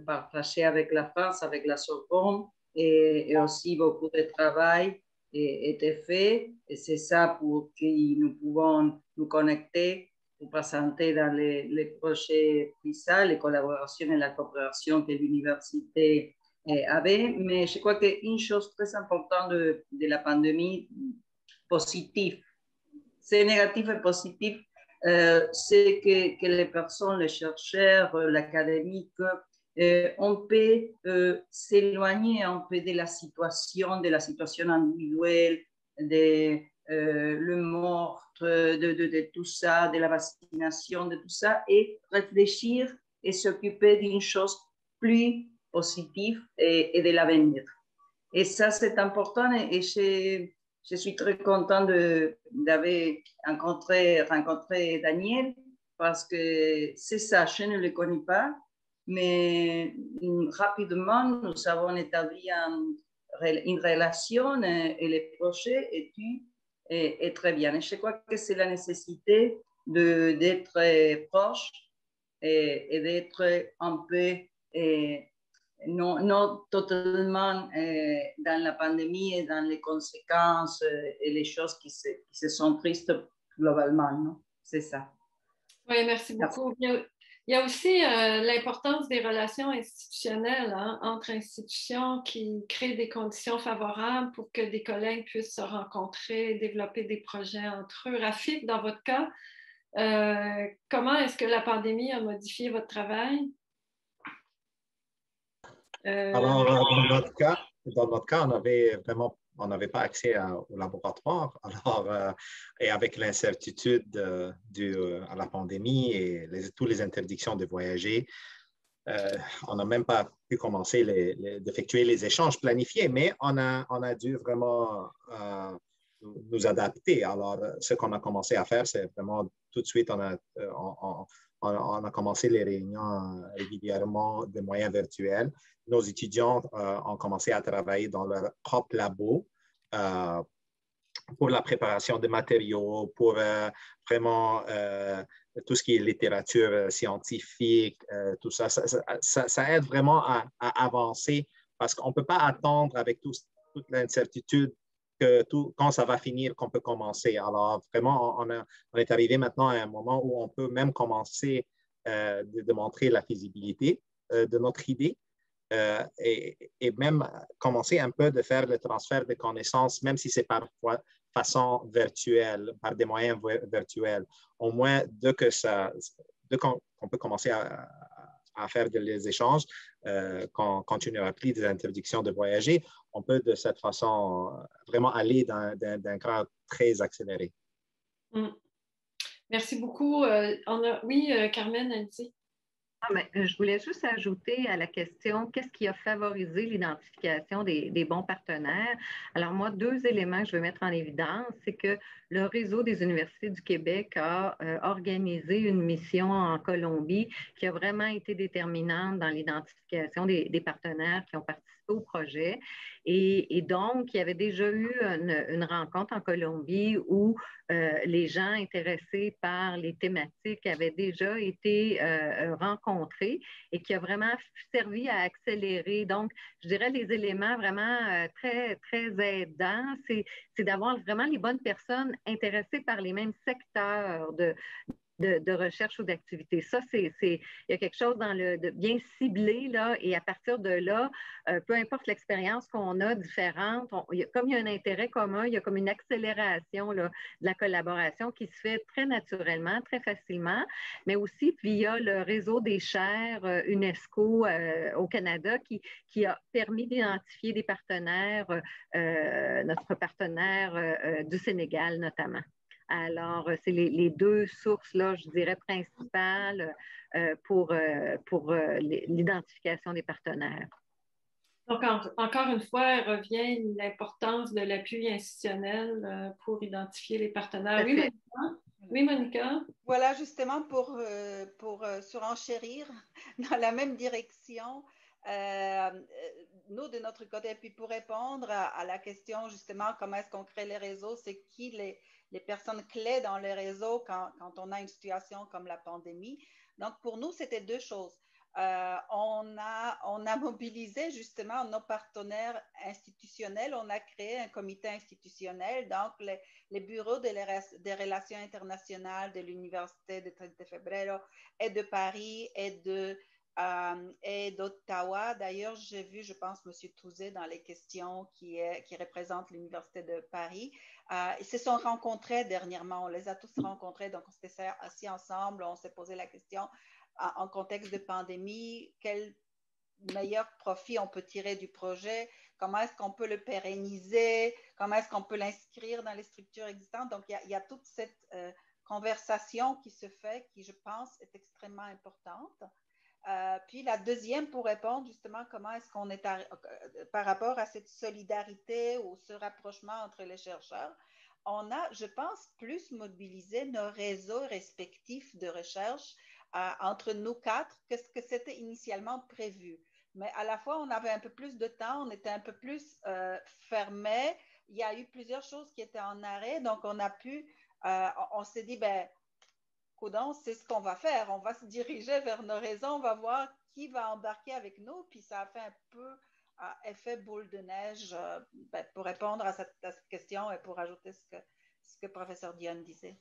partagés avec la France, avec la Sorbonne et aussi beaucoup de travail été fait et c'est ça pour que nous pouvons nous connecter pour présenter dans les projets PISA, les collaborations et la coopération que l'université avait. Mais je crois qu'une chose très importante de la pandémie, positive, c'est négatif et positif, c'est que les personnes, les chercheurs, l'académique, on peut s'éloigner un peu de la situation individuelle, de le meurtre, de tout ça, de la vaccination, de tout ça, et réfléchir et s'occuper d'une chose plus positive et de l'avenir. Et ça, c'est important et je suis très contente d'avoir rencontré Daniel parce que c'est ça, je ne le connais pas, mais rapidement, nous avons établi une relation et le projet est très bien. Et je crois que c'est la nécessité d'être proche et d'être un peu non totalement dans la pandémie et dans les conséquences et les choses qui se sont tristes globalement. Non? C'est ça. Oui, merci beaucoup. Il y a aussi l'importance des relations institutionnelles entre institutions qui créent des conditions favorables pour que des collègues puissent se rencontrer, développer des projets entre eux. Rafik, dans votre cas, comment est-ce que la pandémie a modifié votre travail? Alors, dans notre cas, on n'avait pas accès au laboratoire. Alors, et avec l'incertitude due à la pandémie et toutes les interdictions de voyager, on n'a même pas pu commencer d'effectuer les échanges planifiés, mais on a dû vraiment nous adapter. Alors, ce qu'on a commencé à faire, c'est vraiment tout de suite, on a commencé les réunions régulièrement de moyens virtuels. Nos étudiants ont commencé à travailler dans leur propre labo pour la préparation de matériaux, pour vraiment tout ce qui est littérature scientifique, tout ça. Ça aide vraiment à avancer parce qu'on ne peut pas attendre avec toute l'incertitude que quand ça va finir, qu'on peut commencer. Alors, vraiment, on est arrivé maintenant à un moment où on peut même commencer de montrer la faisabilité de notre idée et même commencer un peu de faire le transfert de connaissances, même si c'est parfois façon virtuelle, par des moyens virtuels. Au moins, dès qu'on peut commencer à faire des échanges, quand il n'y aura plus des interdictions de voyager, on peut de cette façon vraiment aller d'un grade très accéléré. Merci beaucoup. Oui, Carmen, elle dit. Je voulais juste ajouter à la question, qu'est-ce qui a favorisé l'identification des bons partenaires? Alors moi, 2 éléments que je veux mettre en évidence, c'est que le réseau des universités du Québec a organisé une mission en Colombie qui a vraiment été déterminante dans l'identification des partenaires qui ont participé au projet. Et donc, il y avait déjà eu une rencontre en Colombie où les gens intéressés par les thématiques avaient déjà été rencontrés et qui a vraiment servi à accélérer. Donc, je dirais les éléments vraiment très, très aidants, c'est d'avoir vraiment les bonnes personnes intéressées par les mêmes secteurs de recherche ou d'activité. Ça, il y a quelque chose de bien ciblé, là, et à partir de là, peu importe l'expérience qu'on a différente, comme il y a un intérêt commun, il y a comme une accélération là, de la collaboration qui se fait très naturellement, très facilement, mais aussi via le réseau des chaires UNESCO au Canada qui a permis d'identifier des partenaires, notre partenaire du Sénégal notamment. Alors, c'est les 2 sources, là, je dirais, principales pour l'identification des partenaires. Donc, encore une fois, revient l'importance de l'appui institutionnel pour identifier les partenaires. Oui, Monica? Oui, Monica? Voilà, justement, pour surenchérir dans la même direction. nous, de notre côté, puis pour répondre à la question, justement, comment est-ce qu'on crée les réseaux, c'est qui les personnes clés dans les réseaux quand on a une situation comme la pandémie. Donc, pour nous, c'était deux choses. On a mobilisé justement nos partenaires institutionnels. On a créé un comité institutionnel, donc les bureaux des relations internationales de l'Université de 30 de Febrero et de Paris et d'Ottawa. D'ailleurs, j'ai vu, je pense, M. Touzé dans les questions qui représente l'Université de Paris. Ils se sont rencontrés dernièrement. On les a tous rencontrés. Donc, on s'était assis ensemble. On s'est posé la question en contexte de pandémie, quel meilleur profit on peut tirer du projet, comment est-ce qu'on peut le pérenniser, comment est-ce qu'on peut l'inscrire dans les structures existantes. Donc, il y a toute cette conversation qui se fait, qui, je pense, est extrêmement importante. Puis la deuxième, pour répondre justement comment est-ce qu'on est par rapport à cette solidarité ou ce rapprochement entre les chercheurs, on a, je pense, plus mobilisé nos réseaux respectifs de recherche entre nous quatre que ce que c'était initialement prévu. Mais à la fois, on avait un peu plus de temps, on était un peu plus fermés. Il y a eu plusieurs choses qui étaient en arrêt, donc on a pu, on s'est dit, ben, coudonc, c'est ce qu'on va faire. On va se diriger vers nos réseaux, on va voir qui va embarquer avec nous. Puis ça a fait un peu effet boule de neige ben, pour répondre à cette question et pour ajouter ce que le professeur Dionne disait.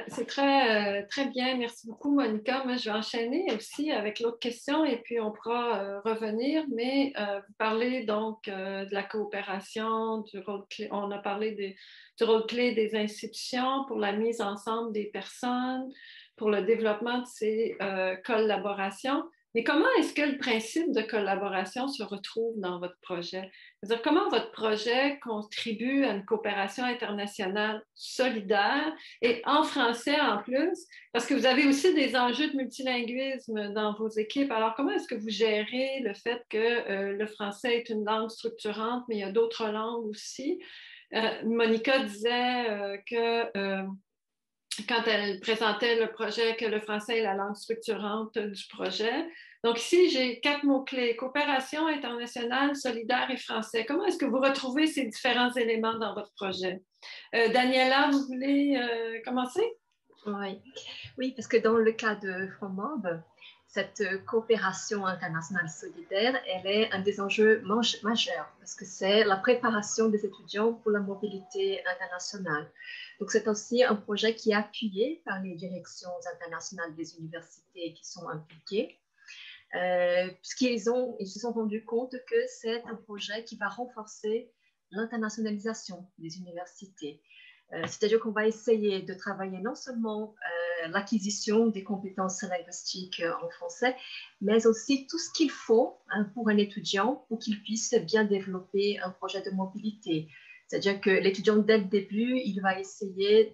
C'est très, très bien. Merci beaucoup, Monica. Moi, je vais enchaîner aussi avec l'autre question et puis on pourra revenir. Mais vous parlez donc de la coopération, du rôle clé. On a parlé du rôle clé des institutions pour la mise ensemble des personnes, pour le développement de ces collaborations. Mais comment est-ce que le principe de collaboration se retrouve dans votre projet? C'est-à-dire, comment votre projet contribue à une coopération internationale solidaire et en français en plus? Parce que vous avez aussi des enjeux de multilinguisme dans vos équipes. Alors, comment est-ce que vous gérez le fait que le français est une langue structurante, mais il y a d'autres langues aussi? Monica disait que quand elle présentait le projet, que le français est la langue structurante du projet. Donc ici, j'ai 4 mots-clés: coopération internationale, solidaire et français. Comment est-ce que vous retrouvez ces différents éléments dans votre projet? Daniela, vous voulez commencer? Oui, parce que dans le cas de FROMOB, cette coopération internationale solidaire, elle est un des enjeux majeurs parce que c'est la préparation des étudiants pour la mobilité internationale. Donc, c'est aussi un projet qui est appuyé par les directions internationales des universités qui sont impliquées, puisqu'ils se sont rendus compte que c'est un projet qui va renforcer l'internationalisation des universités. C'est-à-dire qu'on va essayer de travailler non seulement l'acquisition des compétences linguistiques en français, mais aussi tout ce qu'il faut pour un étudiant pour qu'il puisse bien développer un projet de mobilité. C'est-à-dire que l'étudiant, dès le début, il va essayer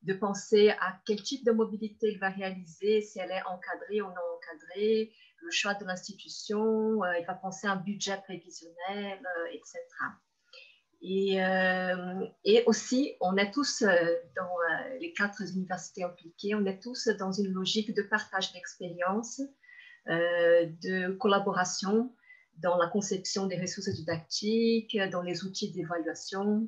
de penser à quel type de mobilité il va réaliser, si elle est encadrée ou non encadrée, le choix de l'institution, il va penser à un budget prévisionnel, etc. Et aussi, on est tous dans les 4 universités impliquées, on est tous dans une logique de partage d'expérience, de collaboration dans la conception des ressources didactiques, dans les outils d'évaluation.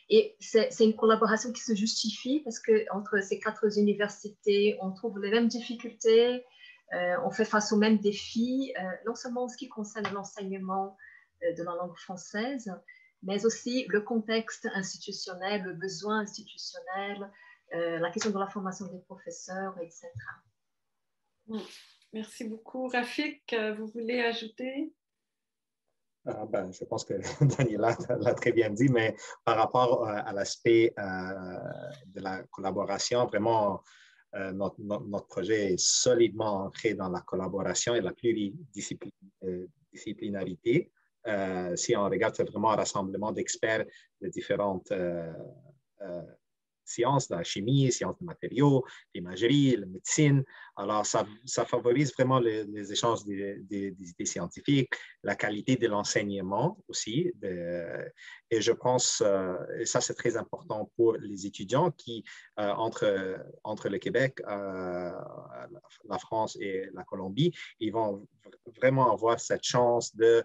Et c'est une collaboration qui se justifie parce qu'entre ces 4 universités, on trouve les mêmes difficultés, on fait face aux mêmes défis, non seulement en ce qui concerne l'enseignement de la langue française, mais aussi le contexte institutionnel, le besoin institutionnel, la question de la formation des professeurs, etc. Merci beaucoup. Rafik, vous voulez ajouter? Je pense que Daniela l'a très bien dit, mais par rapport à l'aspect de la collaboration, vraiment, notre projet est solidement ancré dans la collaboration et la pluridisciplinarité. Si on regarde, c'est vraiment un rassemblement d'experts de différentes sciences, la chimie, sciences de matériaux, l'imagerie, la médecine. Alors, ça favorise vraiment les échanges des idées scientifiques, la qualité de l'enseignement aussi. Et je pense, et ça c'est très important pour les étudiants qui, entre le Québec, la France et la Colombie, ils vont vraiment avoir cette chance de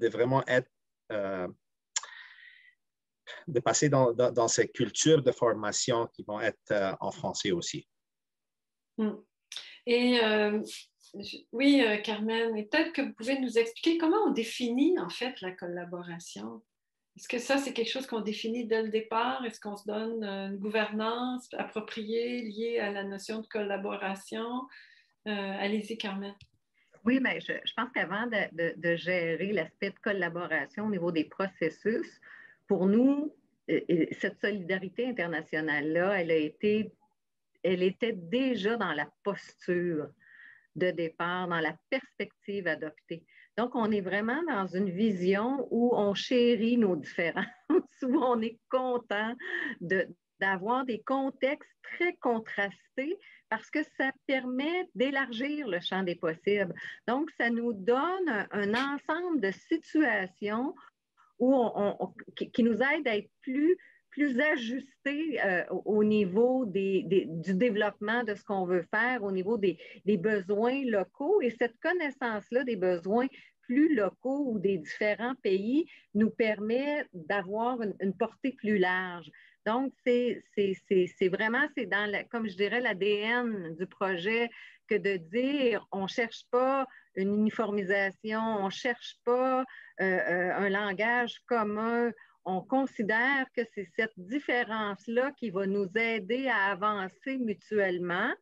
vraiment être de passer dans ces cultures de formation qui vont être en français aussi. Et oui, Carmen, et peut-être que vous pouvez nous expliquer comment on définit en fait la collaboration. Est-ce que ça, c'est quelque chose qu'on définit dès le départ? Est-ce qu'on se donne une gouvernance appropriée liée à la notion de collaboration? Allez-y, Carmen. Oui, mais je pense qu'avant de gérer l'aspect de collaboration au niveau des processus, pour nous, cette solidarité internationale-là, elle était déjà dans la posture de départ, dans la perspective adoptée. Donc, on est vraiment dans une vision où on chérit nos différences, où on est content d'avoir des contextes très contrastés parce que ça permet d'élargir le champ des possibles. Donc, ça nous donne un ensemble de situations qui nous aident à être plus ajustés au niveau du développement de ce qu'on veut faire, au niveau des besoins locaux. Et cette connaissance-là des besoins plus locaux ou des différents pays nous permet d'avoir une portée plus large. Donc, c'est vraiment, comme je dirais, l'ADN du projet que de dire on ne cherche pas une uniformisation, on ne cherche pas un langage commun. On considère que c'est cette différence-là qui va nous aider à avancer mutuellement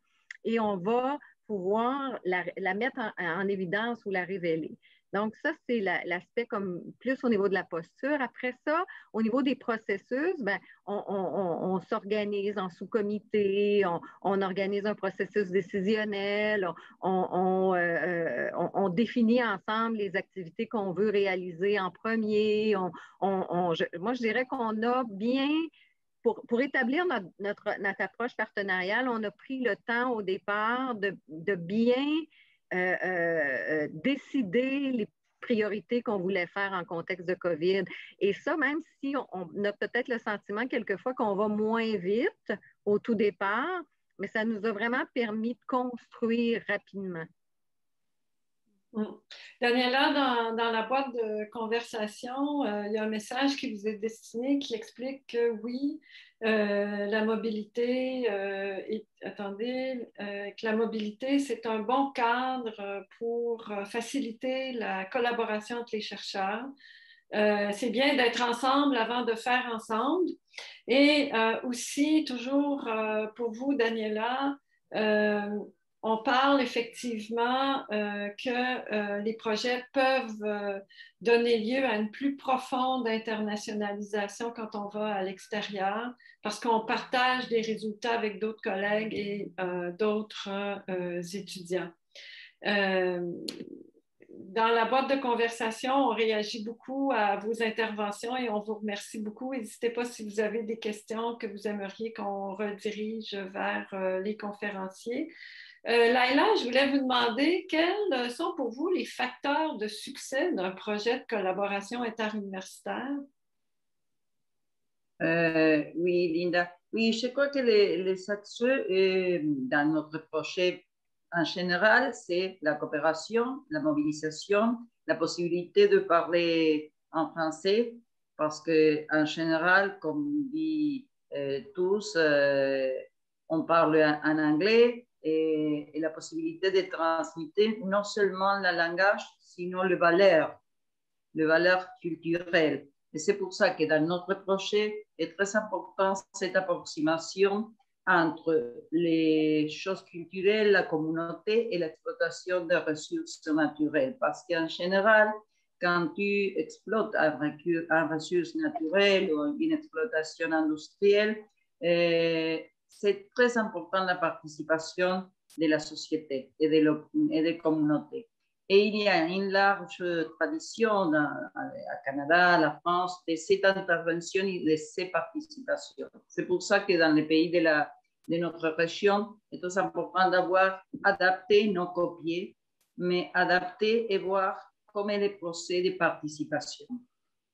et on va pouvoir la mettre en évidence ou la révéler. Donc, ça, c'est l'aspect comme plus au niveau de la posture. Après ça, au niveau des processus, ben, on s'organise en sous-comité, on organise un processus décisionnel, on définit ensemble les activités qu'on veut réaliser en premier. Moi, je dirais qu'on a bien... Pour établir notre approche partenariale, on a pris le temps au départ de bien décider les priorités qu'on voulait faire en contexte de COVID. Et ça, même si on a peut-être le sentiment quelquefois qu'on va moins vite au tout départ, mais ça nous a vraiment permis de construire rapidement. Daniela, dans la boîte de conversation, il y a un message qui vous est destiné qui explique que oui, la mobilité, que la mobilité, c'est un bon cadre pour faciliter la collaboration entre les chercheurs. C'est bien d'être ensemble avant de faire ensemble. Et aussi, toujours pour vous, Daniela, on parle effectivement que les projets peuvent donner lieu à une plus profonde internationalisation quand on va à l'extérieur, parce qu'on partage des résultats avec d'autres collègues et d'autres étudiants. Dans la boîte de conversation, on réagit beaucoup à vos interventions et on vous remercie beaucoup. N'hésitez pas si vous avez des questions que vous aimeriez qu'on redirige vers les conférenciers. Laila, je voulais vous demander quels sont pour vous les facteurs de succès d'un projet de collaboration interuniversitaire? Oui, Linda. Oui, je crois que les succès dans notre projet en général, c'est la coopération, la mobilisation, la possibilité de parler en français, parce qu'en général, comme on dit tous, on parle en anglais, et la possibilité de transmettre non seulement le langage, sinon les valeurs culturelles. Et c'est pour ça que dans notre projet est très important cette approximation entre les choses culturelles, la communauté et l'exploitation des ressources naturelles. Parce qu'en général, quand tu exploites un ressource naturelle ou une exploitation industrielle, c'est très important la participation de la société et des communautés. Et il y a une large tradition à Canada, à la France, de cette intervention et de ces participations. C'est pour ça que dans les pays de notre région, c'est très important d'avoir adapté, non copié, mais adapté et voir comment est le procès de participation.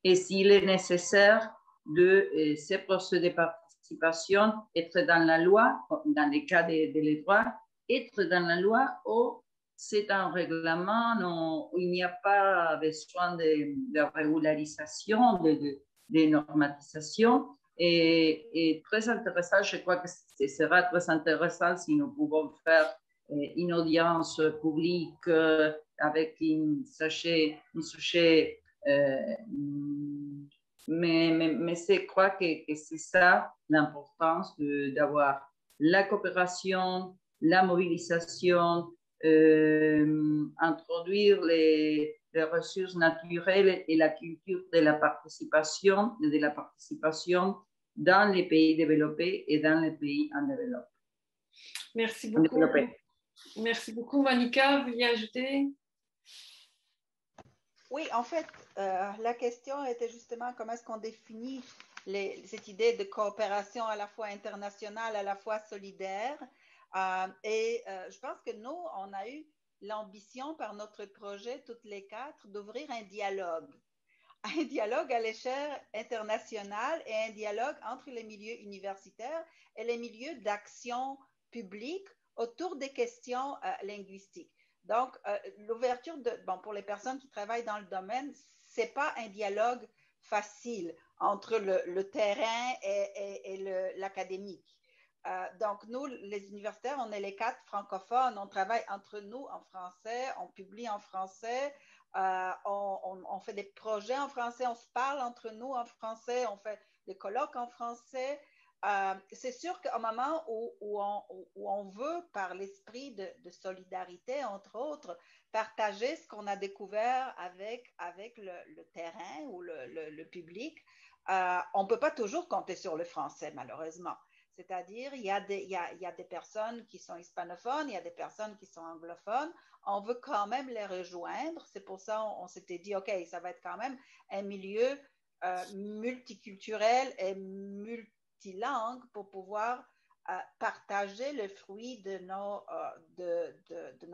Et s'il est nécessaire de ces procès de participation être dans la loi, dans les cas des droits, être dans la loi ou c'est un règlement où il n'y a pas besoin de régularisation, de normatisation. Et très intéressant, je crois que ce sera très intéressant si nous pouvons faire une audience publique avec un sujet mais je crois que c'est ça l'importance d'avoir la coopération, la mobilisation, introduire les ressources naturelles et la culture de la participation dans les pays développés et dans les pays en développement. Merci beaucoup. Merci beaucoup, Monica. Vous vouliez ajouter? Oui, en fait, la question était justement comment est-ce qu'on définit cette idée de coopération à la fois internationale, à la fois solidaire. Je pense que nous, on a eu l'ambition par notre projet, toutes les quatre, d'ouvrir un dialogue à l'échelle internationale et un dialogue entre les milieux universitaires et les milieux d'action publique autour des questions linguistiques. Donc, l'ouverture, pour les personnes qui travaillent dans le domaine, ce n'est pas un dialogue facile entre le terrain et l'académique. Donc, nous, les universitaires, on est les quatre francophones, on travaille entre nous en français, on publie en français, on fait des projets en français, on se parle entre nous en français, on fait des colloques en français. C'est sûr qu'au moment où on veut, par l'esprit de solidarité, entre autres, partager ce qu'on a découvert avec le terrain ou le public, on ne peut pas toujours compter sur le français, malheureusement. C'est-à-dire, il y a des personnes qui sont hispanophones, il y a des personnes qui sont anglophones. On veut quand même les rejoindre. C'est pour ça qu'on s'était dit, OK, ça va être quand même un milieu multiculturel et multilangue pour pouvoir partager le fruit de nos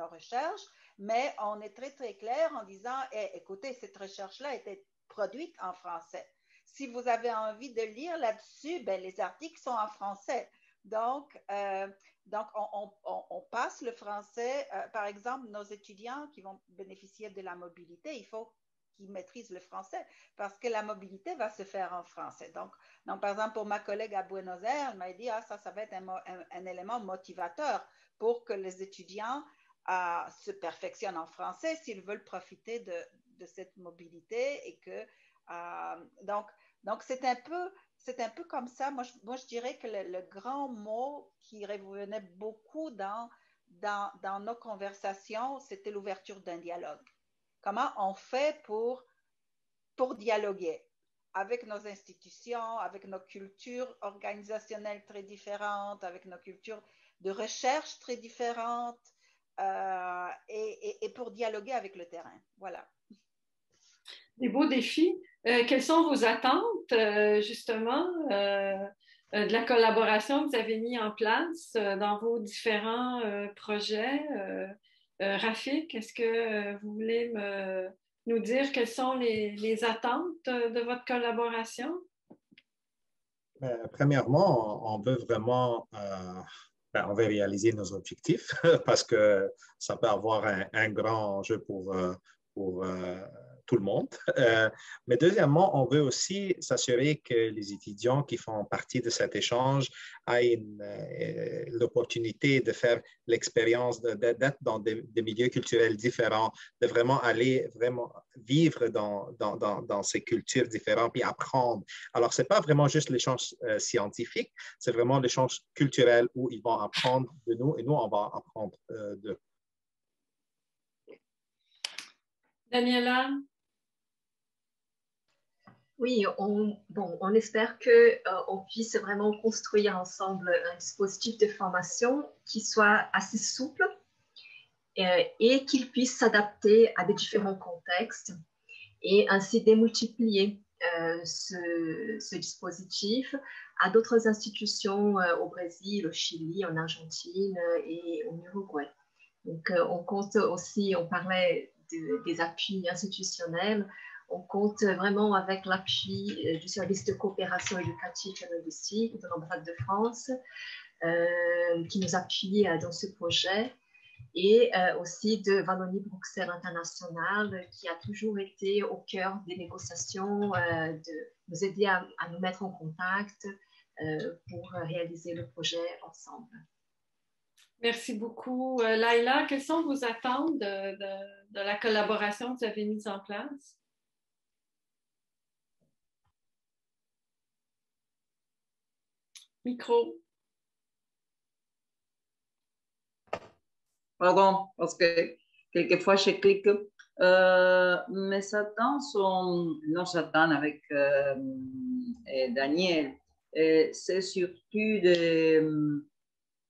recherches. Mais on est très, très clair en disant, écoutez, cette recherche-là a été produite en français. Si vous avez envie de lire là-dessus, les articles sont en français. Donc on passe le français. Par exemple, nos étudiants qui vont bénéficier de la mobilité, il faut qu'ils maîtrisent le français parce que la mobilité va se faire en français. Donc par exemple, pour ma collègue à Buenos Aires, elle m'a dit, ça va être un élément motivateur pour que les étudiants se perfectionnent en français s'ils veulent profiter de cette mobilité et que donc c'est un peu comme ça. Moi, je dirais que le grand mot qui revenait beaucoup dans nos conversations, c'était l'ouverture d'un dialogue. Comment on fait pour dialoguer avec nos institutions, avec nos cultures organisationnelles très différentes, avec nos cultures de recherche très différentes, et pour dialoguer avec le terrain. Voilà. Des beaux défis. Quelles sont vos attentes, justement, de la collaboration que vous avez mis en place dans vos différents projets? Rafik, est-ce que vous voulez nous dire quelles sont les attentes de votre collaboration? Premièrement, on veut vraiment on veut réaliser nos objectifs parce que ça peut avoir un grand enjeu pour tout le monde. Mais deuxièmement, on veut aussi s'assurer que les étudiants qui font partie de cet échange aient l'opportunité de faire l'expérience d'être dans des milieux culturels différents, de vraiment aller vivre dans ces cultures différentes et apprendre. Alors, ce n'est pas vraiment juste l'échange scientifique, c'est vraiment l'échange culturel où ils vont apprendre de nous et nous, on va apprendre d'eux. Daniela? Oui, on espère qu'on puisse vraiment construire ensemble un dispositif de formation qui soit assez souple et qu'il puisse s'adapter à des différents contextes et ainsi démultiplier ce dispositif à d'autres institutions au Brésil, au Chili, en Argentine et au Uruguay. Donc, on compte aussi, on parlait des appuis institutionnels, on compte vraiment avec l'appui du service de coopération éducative et linguistique de l'ambassade de France qui nous appuie dans ce projet et aussi de Wallonie-Bruxelles International qui a toujours été au cœur des négociations, de nous aider à nous mettre en contact pour réaliser le projet ensemble. Merci beaucoup. Laila, quelles sont vos attentes de la collaboration que vous avez mise en place? Micro. Pardon, parce que quelquefois je clique. Mes attentes sont, nos attentes avec Daniel, c'est surtout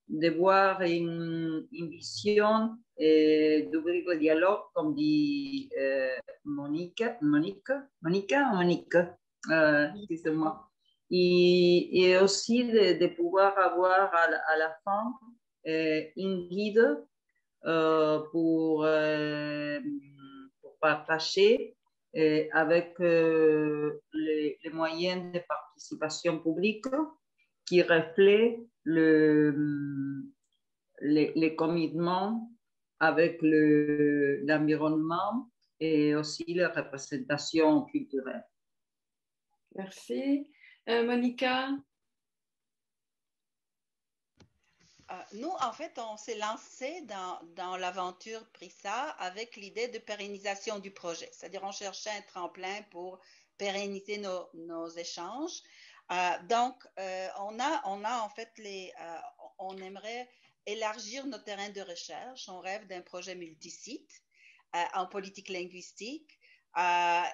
de voir une vision et d'ouvrir le dialogue, comme dit Monique, excusez-moi. Et aussi de pouvoir avoir à la fin une guide pour partager avec les moyens de participation publique qui reflètent les commitments avec l'environnement et aussi la représentation culturelle. Merci. Monica? Nous, en fait, on s'est lancé dans l'aventure PRISA avec l'idée de pérennisation du projet. C'est-à-dire, on cherchait un tremplin pour pérenniser nos échanges. Donc, on a en fait on aimerait élargir nos terrains de recherche. On rêve d'un projet multisite en politique linguistique.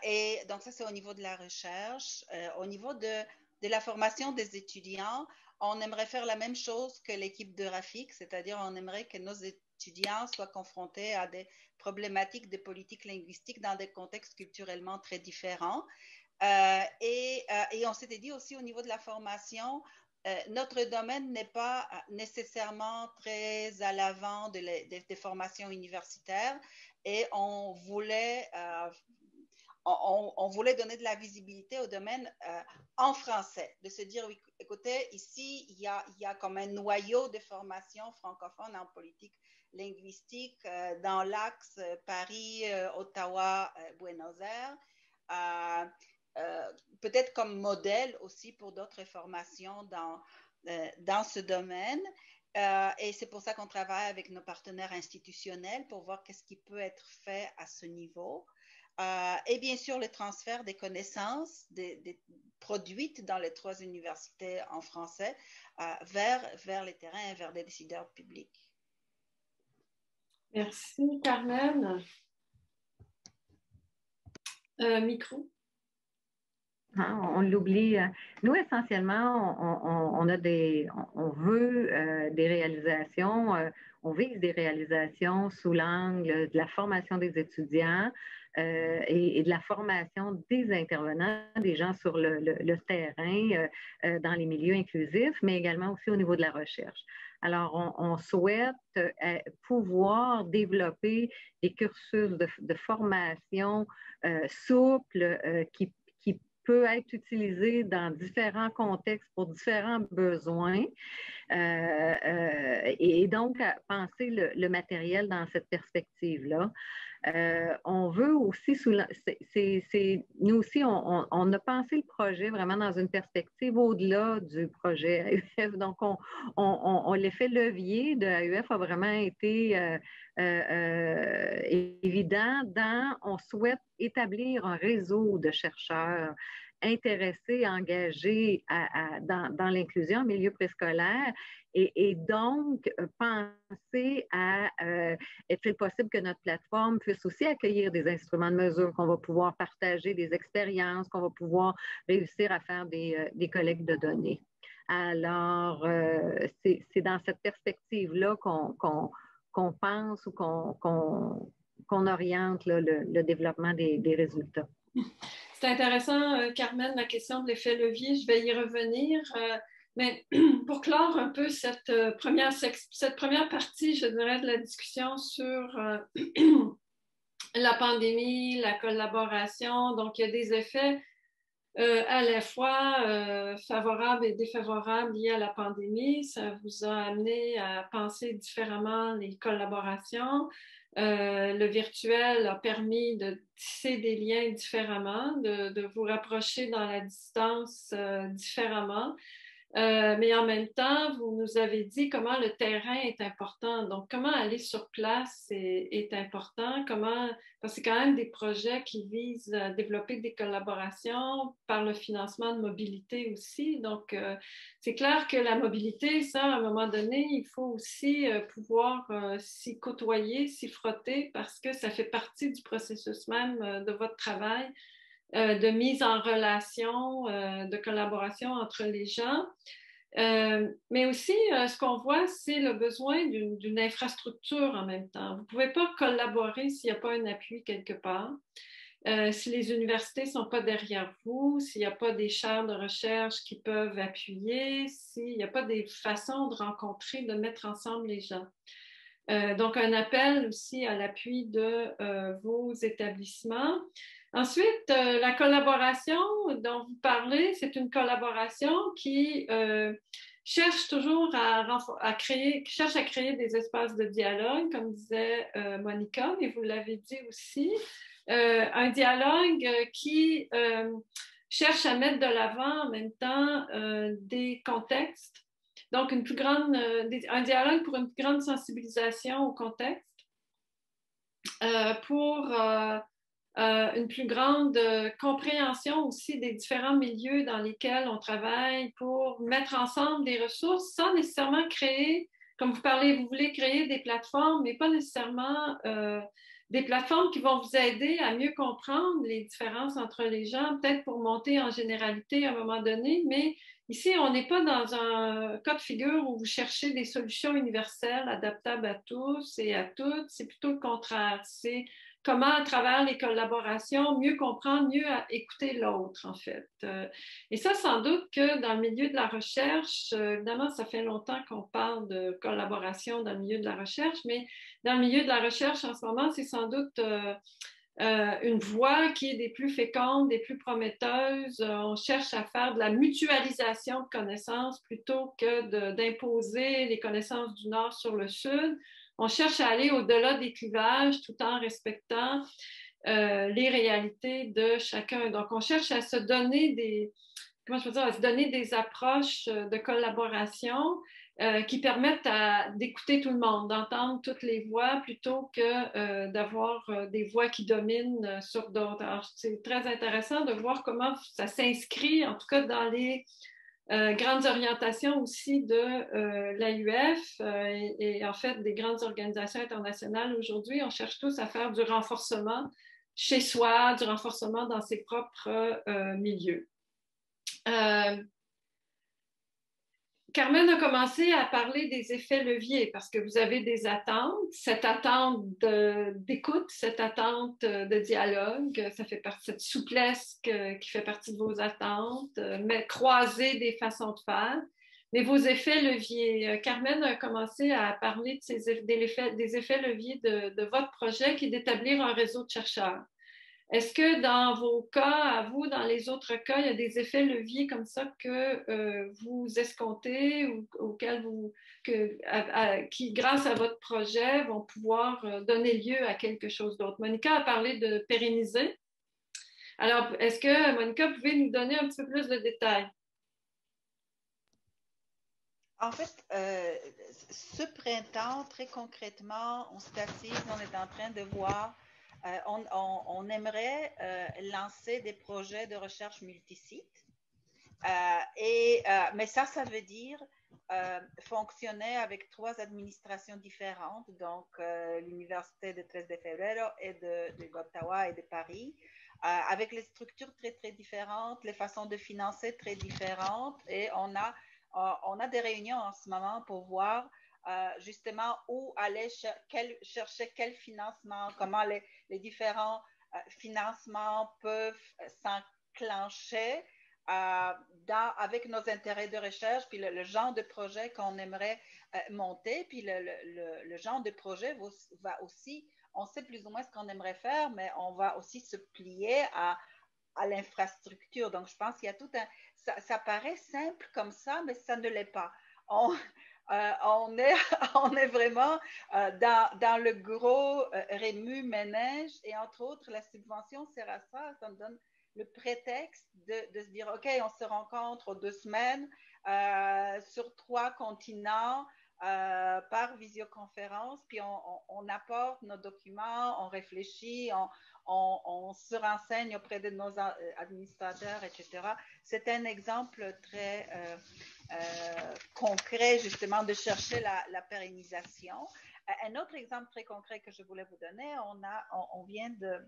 Et donc, ça, c'est au niveau de la recherche. Au niveau de la formation des étudiants, on aimerait faire la même chose que l'équipe de Rafik, c'est-à-dire on aimerait que nos étudiants soient confrontés à des problématiques de politique linguistique dans des contextes culturellement très différents. Et on s'était dit aussi au niveau de la formation, notre domaine n'est pas nécessairement très à l'avant des formations universitaires et on voulait donner de la visibilité au domaine en français, de se dire, oui, écoutez, ici, il y a comme un noyau de formation francophone en politique linguistique dans l'axe Paris, Ottawa, Buenos Aires, peut-être comme modèle aussi pour d'autres formations dans ce domaine. Et c'est pour ça qu'on travaille avec nos partenaires institutionnels pour voir qu'est-ce qui peut être fait à ce niveau. Et bien sûr, le transfert des connaissances produites dans les 3 universités en français vers les terrains et vers les décideurs publics. Merci, Carmen. Micro. On l'oublie. Nous, essentiellement, on veut des réalisations, on vise des réalisations sous l'angle de la formation des étudiants et de la formation des intervenants, des gens sur le terrain, dans les milieux inclusifs, mais également aussi au niveau de la recherche. Alors, on souhaite pouvoir développer des cursus de formation souples qui peut être utilisé dans différents contextes pour différents besoins et donc penser le matériel dans cette perspective-là. On veut aussi, nous aussi, on a pensé le projet vraiment dans une perspective au-delà du projet AUF. Donc, l'effet levier de AUF a vraiment été évident on souhaite établir un réseau de chercheurs intéressés, engagés dans l'inclusion en milieu préscolaire et donc penser à est-il possible que notre plateforme puisse aussi accueillir des instruments de mesure, qu'on va pouvoir partager des expériences, qu'on va pouvoir réussir à faire des collectes de données. Alors, c'est dans cette perspective-là qu'on qu'on pense ou qu'on oriente là, le développement des résultats. C'est intéressant, Carmen, la question de l'effet levier. Je vais y revenir. Mais pour clore un peu cette première partie, je dirais, de la discussion sur la pandémie, la collaboration. Donc, il y a des effets à la fois favorables et défavorables liés à la pandémie. Ça vous a amené à penser différemment les collaborations. Le virtuel a permis de tisser des liens différemment, de vous rapprocher dans la distance différemment. Mais en même temps, vous nous avez dit comment le terrain est important. Donc, comment aller sur place est important. Parce que c'est quand même des projets qui visent à développer des collaborations par le financement de mobilité aussi. Donc, c'est clair que la mobilité, ça, à un moment donné, il faut aussi pouvoir s'y côtoyer, s'y frotter parce que ça fait partie du processus même de votre travail. De mise en relation, de collaboration entre les gens. Mais aussi, ce qu'on voit, c'est le besoin d'une infrastructure en même temps. Vous ne pouvez pas collaborer s'il n'y a pas un appui quelque part. Si les universités ne sont pas derrière vous, s'il n'y a pas des chaires de recherche qui peuvent appuyer, s'il n'y a pas des façons de rencontrer, de mettre ensemble les gens. Donc, un appel aussi à l'appui de vos établissements. Ensuite, la collaboration dont vous parlez, c'est une collaboration qui cherche toujours à créer des espaces de dialogue, comme disait Monica, et vous l'avez dit aussi. Un dialogue qui cherche à mettre de l'avant en même temps des contextes. Donc, un dialogue pour une plus grande sensibilisation au contexte, pour une plus grande compréhension aussi des différents milieux dans lesquels on travaille, pour mettre ensemble des ressources sans nécessairement créer, comme vous voulez créer des plateformes, mais pas nécessairement des plateformes qui vont vous aider à mieux comprendre les différences entre les gens, peut-être pour monter en généralité à un moment donné, mais ici, on n'est pas dans un cas de figure où vous cherchez des solutions universelles adaptables à tous et à toutes, c'est plutôt le contraire. C'est comment, à travers les collaborations, mieux comprendre, mieux écouter l'autre, en fait. Et ça, sans doute que dans le milieu de la recherche, évidemment, ça fait longtemps qu'on parle de collaboration dans le milieu de la recherche, mais dans le milieu de la recherche, en ce moment, c'est sans doute une voie qui est des plus fécondes, des plus prometteuses. On cherche à faire de la mutualisation de connaissances plutôt que d'imposer les connaissances du Nord sur le Sud. On cherche à aller au-delà des clivages tout en respectant les réalités de chacun. Donc, on cherche à se donner à se donner des approches de collaboration qui permettent d'écouter tout le monde, d'entendre toutes les voix plutôt que d'avoir des voix qui dominent sur d'autres. Alors, c'est très intéressant de voir comment ça s'inscrit, en tout cas dans les grandes orientations aussi de l'AUF et en fait des grandes organisations internationales aujourd'hui. On cherche tous à faire du renforcement chez soi, du renforcement dans ses propres milieux. Carmen a commencé à parler des effets leviers parce que vous avez des attentes, cette attente d'écoute, cette attente de dialogue, ça fait partie de cette souplesse qui fait partie de vos attentes, mais croiser des façons de faire. Mais vos effets leviers, Carmen a commencé à parler des effets leviers de votre projet qui est d'établir un réseau de chercheurs. Est-ce que dans vos cas, à vous, dans les autres cas, il y a des effets leviers comme ça que vous escomptez ou auxquels qui, grâce à votre projet, vont pouvoir donner lieu à quelque chose d'autre? Monica a parlé de pérenniser. Alors, est-ce que, Monica, vous pouvez nous donner un petit peu plus de détails? En fait, ce printemps, très concrètement, on s'est assis, on est en train de voir. On aimerait lancer des projets de recherche multisites, mais ça veut dire fonctionner avec 3 administrations différentes, donc l'Université de 13 de Febrero et d'Ottawa et de Paris, avec les structures très, très différentes, les façons de financer très différentes, et on a des réunions en ce moment pour voir justement où aller chercher quel financement, comment les différents financements peuvent s'enclencher avec nos intérêts de recherche, puis le genre de projet qu'on aimerait monter, puis le genre de projet va aussi, on sait plus ou moins ce qu'on aimerait faire, mais on va aussi se plier à l'infrastructure. Donc, je pense qu'il y a tout un... Ça paraît simple comme ça, mais ça ne l'est pas. On est vraiment dans le gros remue-ménage, et entre autres, la subvention sert à ça. Ça me donne le prétexte de se dire, OK, on se rencontre aux 2 semaines sur 3 continents par visioconférence, puis on apporte nos documents, on réfléchit, on se renseigne auprès de nos administrateurs, etc. C'est un exemple très concret, justement, de chercher la pérennisation. Un autre exemple très concret que je voulais vous donner, on vient de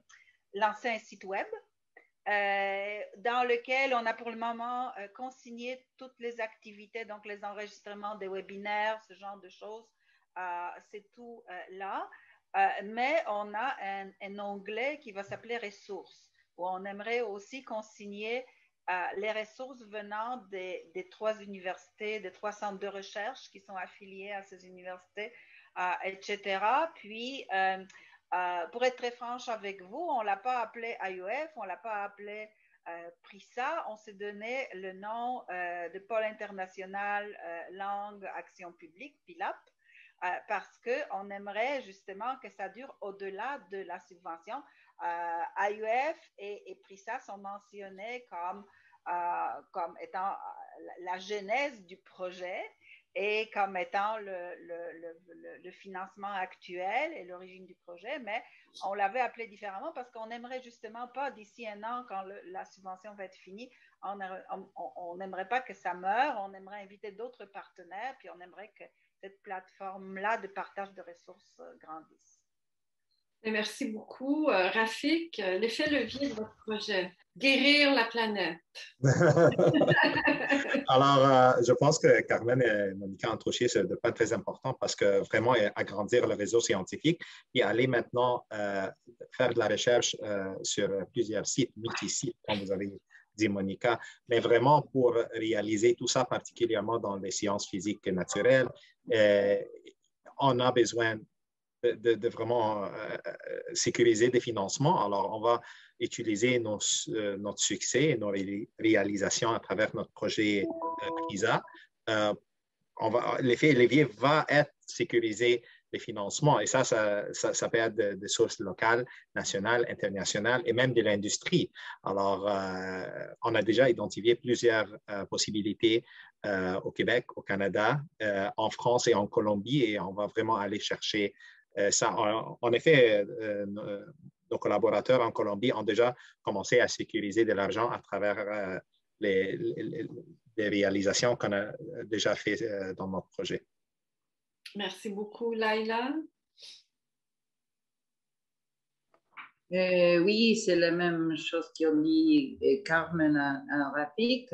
lancer un site web dans lequel on a pour le moment consigné toutes les activités, donc les enregistrements des webinaires, ce genre de choses, c'est tout là. Mais on a un onglet qui va s'appeler ressources, où on aimerait aussi consigner les ressources venant des 3 universités, des 3 centres de recherche qui sont affiliés à ces universités, etc. Puis, pour être très franche avec vous, on ne l'a pas appelé IUF, on ne l'a pas appelé PRISA, on s'est donné le nom de Pôle international langue action publique, PILAP, parce qu'on aimerait justement que ça dure au-delà de la subvention. IUF et PRISA sont mentionnés comme étant la genèse du projet et comme étant le financement actuel et l'origine du projet, mais on l'avait appelé différemment parce qu'on n'aimerait justement pas, d'ici un an, quand la subvention va être finie, on n'aimerait pas que ça meure, on aimerait inviter d'autres partenaires, puis on aimerait que cette plateforme-là de partage de ressources grandisse. Et merci beaucoup, Rafik. L'effet levier de votre projet, guérir la planète. Alors, je pense que Carmen et Monica ont touché sur des points très importants parce que vraiment agrandir le réseau scientifique et aller maintenant faire de la recherche sur plusieurs sites, multi-sites, comme vous avez dit, Monica, mais vraiment pour réaliser tout ça, particulièrement dans les sciences physiques et naturelles, on a besoin de vraiment sécuriser des financements. Alors, on va utiliser notre succès et nos réalisations à travers notre projet PRISA. L'effet levier va être sécuriser les financements et ça peut être de sources locales, nationales, internationales et même de l'industrie. Alors, on a déjà identifié plusieurs possibilités au Québec, au Canada, en France et en Colombie et on va vraiment aller chercher ça. En effet, nos collaborateurs en Colombie ont déjà commencé à sécuriser de l'argent à travers les réalisations qu'on a déjà faites dans notre projet. Merci beaucoup, Laila. Oui, c'est la même chose qu'ont dit Carmen à Rafik.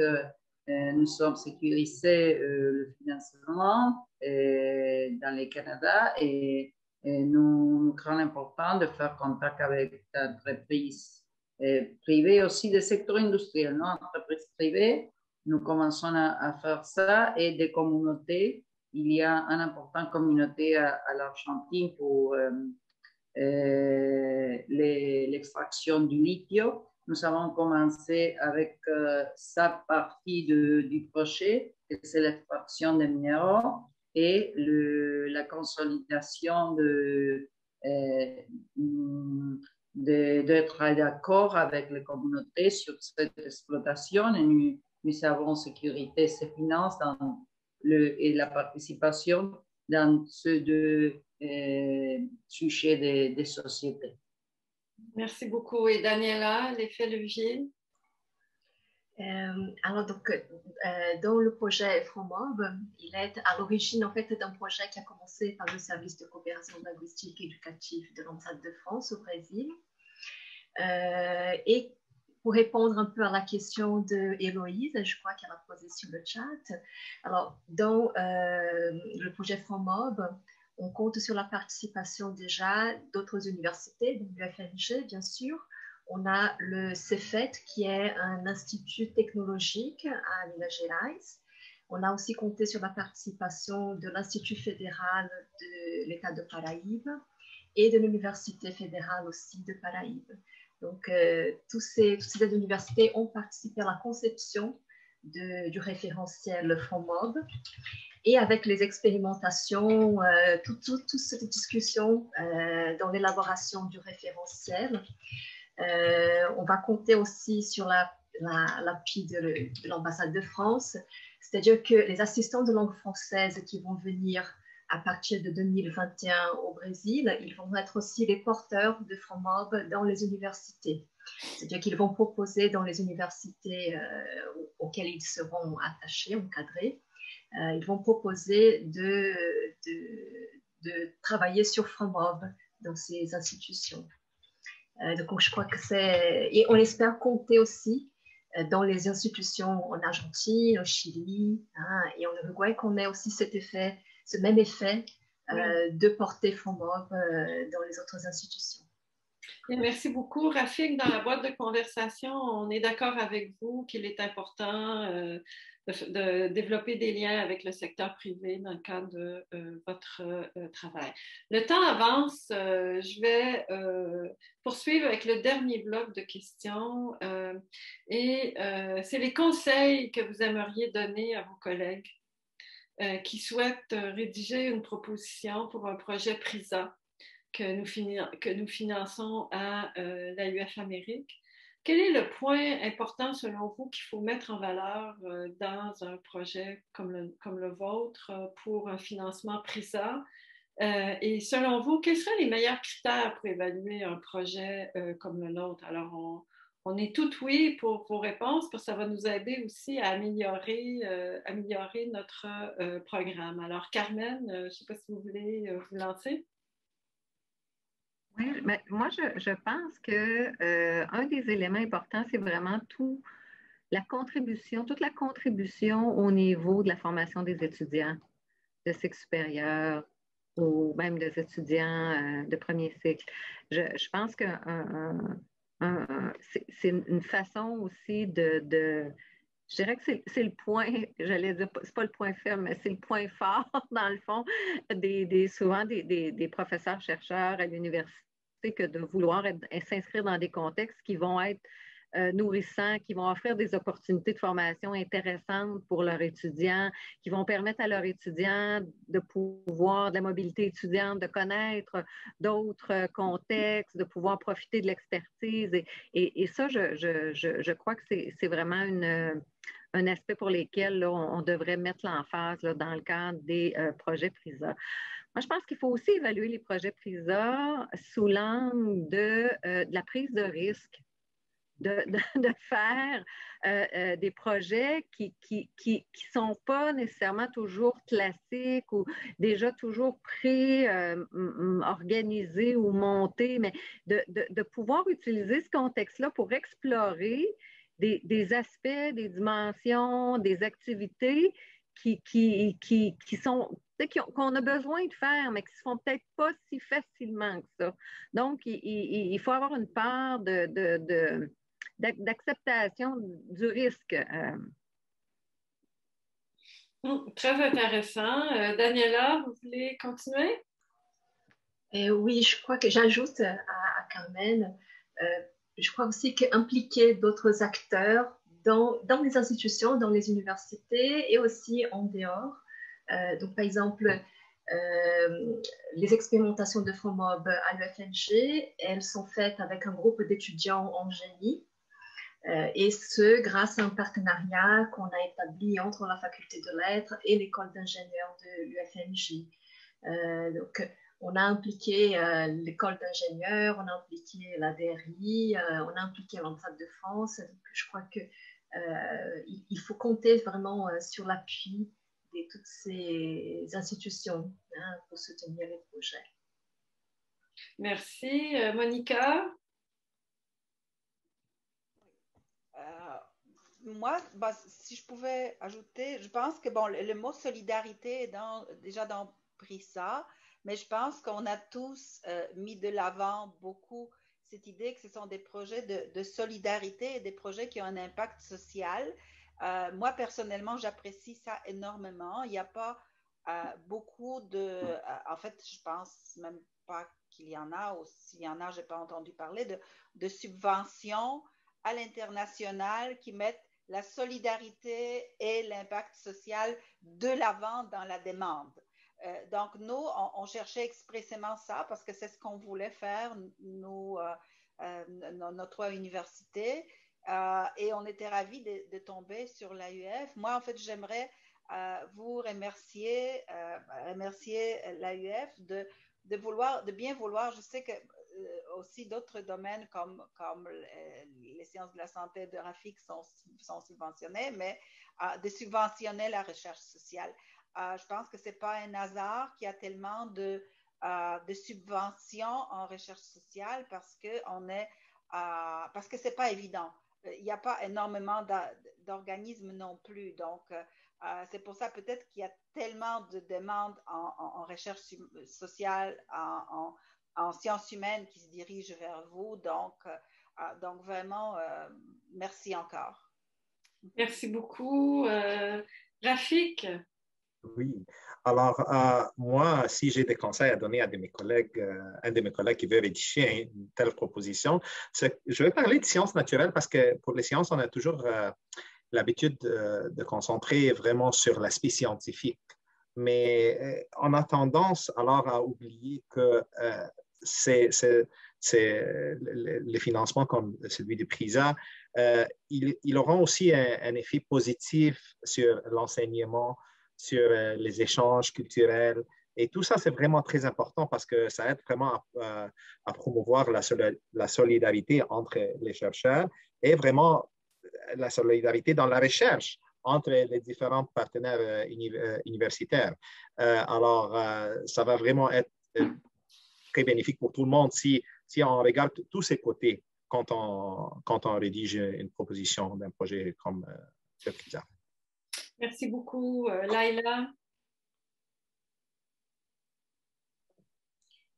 Nous sommes sécurisés le financement dans le Canada et nous croyons important de faire contact avec d'entreprises privées aussi du secteur industriel, non? Entreprises privées, nous commençons à faire ça et des communautés. Il y a une importante communauté à l'Argentine pour l'extraction du lithium. Nous avons commencé avec sa partie du projet, c'est l'extraction des minéraux et la consolidation d'être d'accord avec les communautés sur cette exploitation. Et nous avons sécurité ses finances et la participation dans ce deux sujets des sociétés. Merci beaucoup. Et Daniela, l'effet levier? Alors, donc, dans le projet FROMOB, il est à l'origine, en fait, d'un projet qui a commencé par le service de coopération linguistique et éducative de l'ambassade de France au Brésil et pour répondre un peu à la question de Héloïse, je crois qu'elle a posé sur le chat. Alors, dans le projet FOMOB, on compte sur la participation déjà d'autres universités, donc l'UFMG, bien sûr. On a le CEFET, qui est un institut technologique à Minas Gerais. On a aussi compté sur la participation de l'Institut fédéral de l'État de Paraíba et de l'Université fédérale aussi de Paraíba. Donc, toutes ces universités ont participé à la conception du référentiel FOMOB. Et avec les expérimentations, toute cette discussion dans l'élaboration du référentiel, on va compter aussi sur l'appui de l'ambassade de France, c'est-à-dire que les assistants de langue française qui vont venir à partir de 2021 au Brésil, ils vont être aussi les porteurs de FOMOB dans les universités. C'est-à-dire qu'ils vont proposer dans les universités auxquelles ils seront attachés, encadrés, ils vont proposer de travailler sur FOMOB dans ces institutions. Donc, je crois que c'est... Et on espère compter aussi dans les institutions en Argentine, au Chili et en Uruguay, qu'on ait aussi ce même effet de porter FOMOB dans les autres institutions. Et merci beaucoup, Rafik. Dans la boîte de conversation, on est d'accord avec vous qu'il est important de développer des liens avec le secteur privé dans le cadre de votre travail. Le temps avance. Je vais poursuivre avec le dernier bloc de questions. C'est les conseils que vous aimeriez donner à vos collègues qui souhaitent rédiger une proposition pour un projet PRISA que nous finançons à l'AUF Amérique. Quel est le point important selon vous qu'il faut mettre en valeur dans un projet comme le vôtre pour un financement PRISA? Et selon vous, quels seraient les meilleurs critères pour évaluer un projet comme le nôtre? Alors, on est tout oui pour vos réponses parce que ça va nous aider aussi à améliorer notre programme. Alors, Carmen, je ne sais pas si vous voulez vous lancer. Oui, mais moi, je pense que un des éléments importants, c'est vraiment toute la contribution au niveau de la formation des étudiants de cycle supérieur ou même des étudiants de premier cycle. Je pense que c'est une façon aussi je dirais que c'est le point, j'allais dire, c'est pas le point faible, mais c'est le point fort, dans le fond, souvent des professeurs-chercheurs à l'université, que de vouloir s'inscrire dans des contextes qui vont être nourrissants, qui vont offrir des opportunités de formation intéressantes pour leurs étudiants, qui vont permettre à leurs étudiants de la mobilité étudiante, de connaître d'autres contextes, de pouvoir profiter de l'expertise. Et ça, je crois que c'est vraiment un aspect pour lesquels là, on devrait mettre l'emphase dans le cadre des projets PRISA. Moi, je pense qu'il faut aussi évaluer les projets PRISA sous l'angle de la prise de risque, de faire des projets qui sont pas nécessairement toujours classiques ou déjà toujours organisés ou montés, mais de pouvoir utiliser ce contexte-là pour explorer des aspects, des dimensions, des activités qu'on a besoin de faire, mais qui ne se font peut-être pas si facilement que ça. Donc, il faut avoir une part d'acceptation du risque. Très intéressant. Daniela, vous voulez continuer? Oui, je crois que j'ajoute à Carmen, je crois aussi qu'impliquer d'autres acteurs dans les institutions, dans les universités et aussi en dehors. Donc, par exemple, les expérimentations de FOMOB à l'UFMG, elles sont faites avec un groupe d'étudiants en génie, et ce, grâce à un partenariat qu'on a établi entre la faculté de lettres et l'école d'ingénieurs de l'UFMG. Donc, on a impliqué l'école d'ingénieurs, on a impliqué la DRI, on a impliqué l'ambassade de France. Donc, je crois qu'il faut compter vraiment sur l'appui de toutes ces institutions pour soutenir les projets. Merci. Monica? Moi, bah, si je pouvais ajouter, je pense que bon, le mot solidarité est déjà dans PRISA, mais je pense qu'on a tous mis de l'avant beaucoup cette idée que ce sont des projets de solidarité et des projets qui ont un impact social. Moi, personnellement, j'apprécie ça énormément. Il n'y a pas beaucoup en fait, je pense même pas qu'il y en a, ou s'il y en a, je n'ai pas entendu parler de subventions à l'international qui mettent la solidarité et l'impact social de l'avant dans la demande. Donc, nous, on cherchait expressément ça parce que c'est ce qu'on voulait faire, nous, notre université. Et on était ravis de tomber sur l'AUF. Moi, en fait, j'aimerais vous remercier l'AUF de bien vouloir. Je sais que aussi d'autres domaines comme les sciences de la santé et de Rafik sont subventionnés, mais de subventionner la recherche sociale. Je pense que ce n'est pas un hasard qu'il y a tellement de subventions en recherche sociale parce que ce n'est pas évident. Il n'y a pas énormément d'organismes non plus. Donc, c'est pour ça peut-être qu'il y a tellement de demandes en recherche sociale, en sciences humaines qui se dirigent vers vous. Donc vraiment, merci encore. Merci beaucoup. Rafik? Oui. Alors, moi, si j'ai des conseils à donner à un de mes collègues qui veut rédiger une telle proposition, je vais parler de sciences naturelles parce que pour les sciences, on a toujours l'habitude de concentrer vraiment sur l'aspect scientifique. Mais on a tendance alors à oublier que les financements comme celui de PRISA, ils auront aussi un effet positif sur l'enseignement, sur les échanges culturels. Et tout ça, c'est vraiment très important parce que ça aide vraiment à promouvoir la solidarité entre les chercheurs et vraiment la solidarité dans la recherche entre les différents partenaires universitaires. Alors, ça va vraiment être très bénéfique pour tout le monde si on regarde tous ces côtés quand on rédige une proposition d'un projet comme le PRISA. Merci beaucoup. Laila?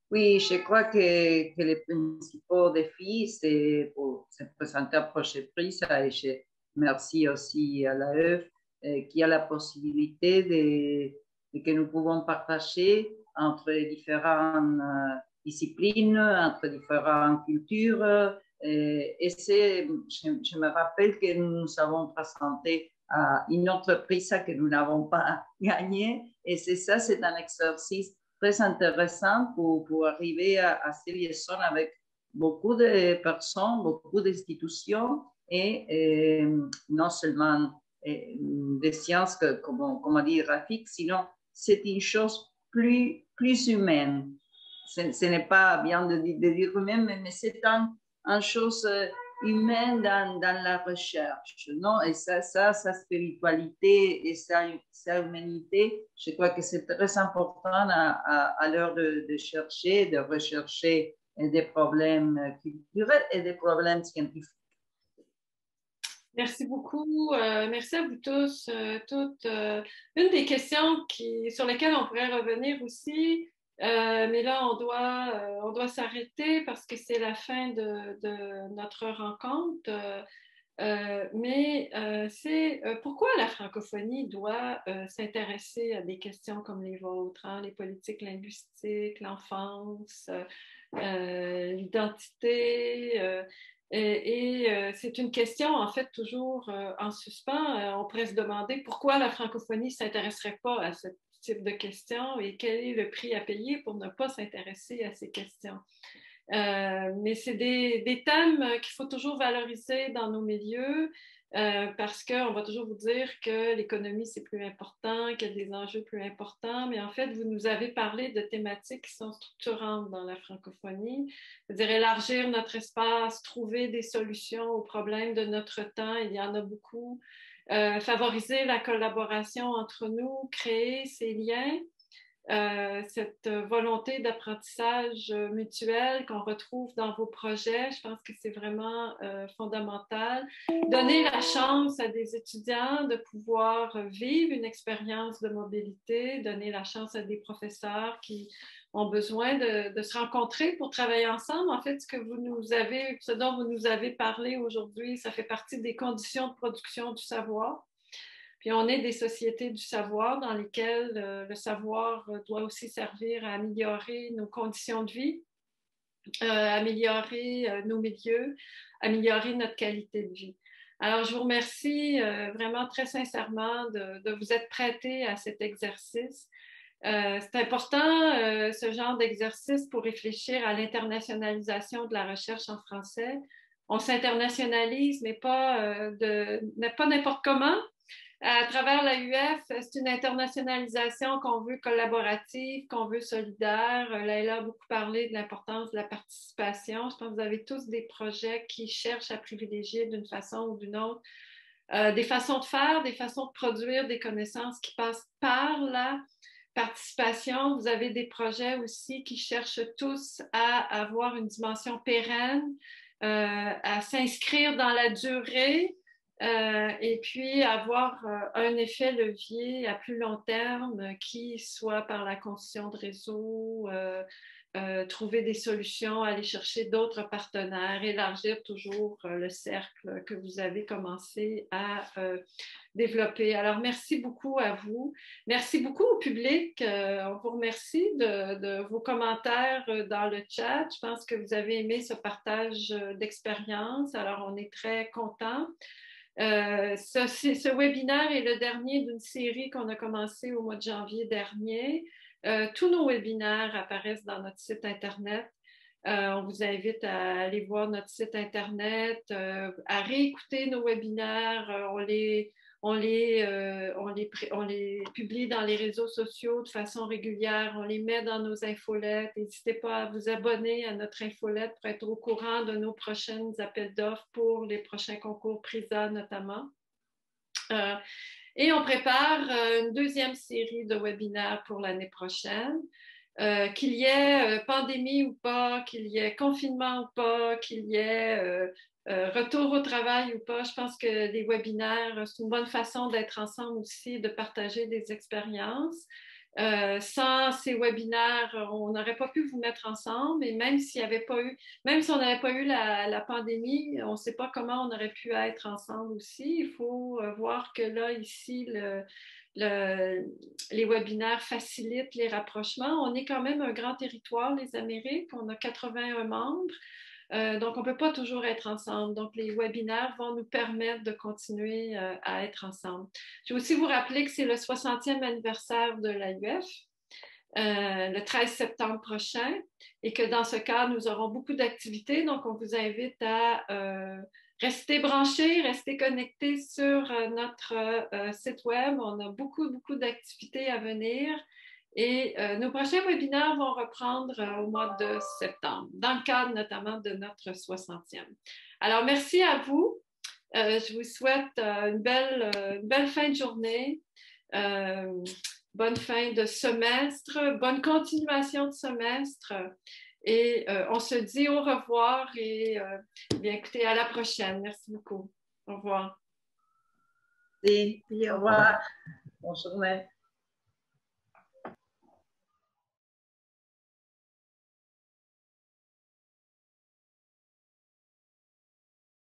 Oui, je crois que les principaux défis, c'est pour se présenter un projet PRISA et je remercie aussi à l'AEF qui a la possibilité que nous pouvons partager entre différentes disciplines, entre différentes cultures. Et je me rappelle que nous avons présenté une autre PRISA que nous n'avons pas gagnée. Et c'est un exercice très intéressant pour arriver à ces liaisons avec beaucoup de personnes, beaucoup d'institutions et non seulement des sciences, comme a dit Rafik, sinon c'est une chose plus humaine. Ce n'est pas bien de dire humaine, mais c'est une chose humaine dans la recherche, non? Et sa spiritualité et sa humanité, je crois que c'est très important à l'heure de rechercher des problèmes culturels et des problèmes scientifiques. Merci beaucoup. Merci à vous tous, toutes. Une des questions sur lesquelles on pourrait revenir aussi, mais là, on doit s'arrêter parce que c'est la fin de notre rencontre. Mais c'est pourquoi la francophonie doit s'intéresser à des questions comme les vôtres, hein, les politiques linguistiques, l'enfance, l'identité. C'est une question, en fait, toujours en suspens. On pourrait se demander pourquoi la francophonie ne s'intéresserait pas à ce type de questions et quel est le prix à payer pour ne pas s'intéresser à ces questions. Mais c'est des thèmes qu'il faut toujours valoriser dans nos milieux parce qu'on va toujours vous dire que l'économie, c'est plus important, qu'il y a des enjeux plus importants, mais en fait, vous nous avez parlé de thématiques qui sont structurantes dans la francophonie, c'est-à-dire élargir notre espace, trouver des solutions aux problèmes de notre temps, il y en a beaucoup, favoriser la collaboration entre nous, créer ces liens. cette volonté d'apprentissage mutuel qu'on retrouve dans vos projets. Je pense que c'est vraiment fondamental. Donner la chance à des étudiants de pouvoir vivre une expérience de mobilité, donner la chance à des professeurs qui ont besoin de se rencontrer pour travailler ensemble. En fait, ce dont vous nous avez parlé aujourd'hui, ça fait partie des conditions de production du savoir. Puis on est des sociétés du savoir dans lesquelles le savoir doit aussi servir à améliorer nos conditions de vie, améliorer nos milieux, améliorer notre qualité de vie. Alors, je vous remercie vraiment très sincèrement de vous être prêtés à cet exercice. C'est important, ce genre d'exercice, pour réfléchir à l'internationalisation de la recherche en français. On s'internationalise, mais pas n'importe comment. À travers l'AUF, c'est une internationalisation qu'on veut collaborative, qu'on veut solidaire. Laila a beaucoup parlé de l'importance de la participation. Je pense que vous avez tous des projets qui cherchent à privilégier d'une façon ou d'une autre des façons de faire, des façons de produire des connaissances qui passent par la participation. Vous avez des projets aussi qui cherchent tous à avoir une dimension pérenne, à s'inscrire dans la durée. Et puis avoir un effet levier à plus long terme qui soit par la construction de réseaux, trouver des solutions, aller chercher d'autres partenaires, élargir toujours le cercle que vous avez commencé à développer. Alors, merci beaucoup à vous. Merci beaucoup au public. On vous remercie de vos commentaires dans le chat. Je pense que vous avez aimé ce partage d'expérience. Alors, on est très contents. Ce webinaire est le dernier d'une série qu'on a commencé au mois de janvier dernier. Tous nos webinaires apparaissent dans notre site Internet. On vous invite à aller voir notre site Internet, à réécouter nos webinaires. On les publie dans les réseaux sociaux de façon régulière. On les met dans nos infolettes. N'hésitez pas à vous abonner à notre infolette pour être au courant de nos prochains appels d'offres pour les prochains concours PRISA notamment. Et on prépare une deuxième série de webinaires pour l'année prochaine. Qu'il y ait pandémie ou pas, qu'il y ait confinement ou pas, qu'il y ait retour au travail ou pas, je pense que les webinaires, c'est une bonne façon d'être ensemble aussi, de partager des expériences. Sans ces webinaires, on n'aurait pas pu vous mettre ensemble, et même si on n'avait pas eu la pandémie, on ne sait pas comment on aurait pu être ensemble aussi. Il faut voir que là, ici, les webinaires facilitent les rapprochements. On est quand même un grand territoire, les Amériques. On a 81 membres. Donc, on ne peut pas toujours être ensemble. Donc, les webinaires vont nous permettre de continuer à être ensemble. Je vais aussi vous rappeler que c'est le 60e anniversaire de l'AUF, le 13 septembre prochain, et que dans ce cadre, nous aurons beaucoup d'activités. Donc, on vous invite à rester branchés, rester connectés sur notre site web. On a beaucoup d'activités à venir. Et nos prochains webinaires vont reprendre au mois de septembre, dans le cadre notamment de notre 60e. Alors, merci à vous. Je vous souhaite une belle fin de journée, bonne fin de semestre, bonne continuation de semestre. Et on se dit au revoir et bien écoutez, à la prochaine. Merci beaucoup. Au revoir. Oui, au revoir. Bonne journée.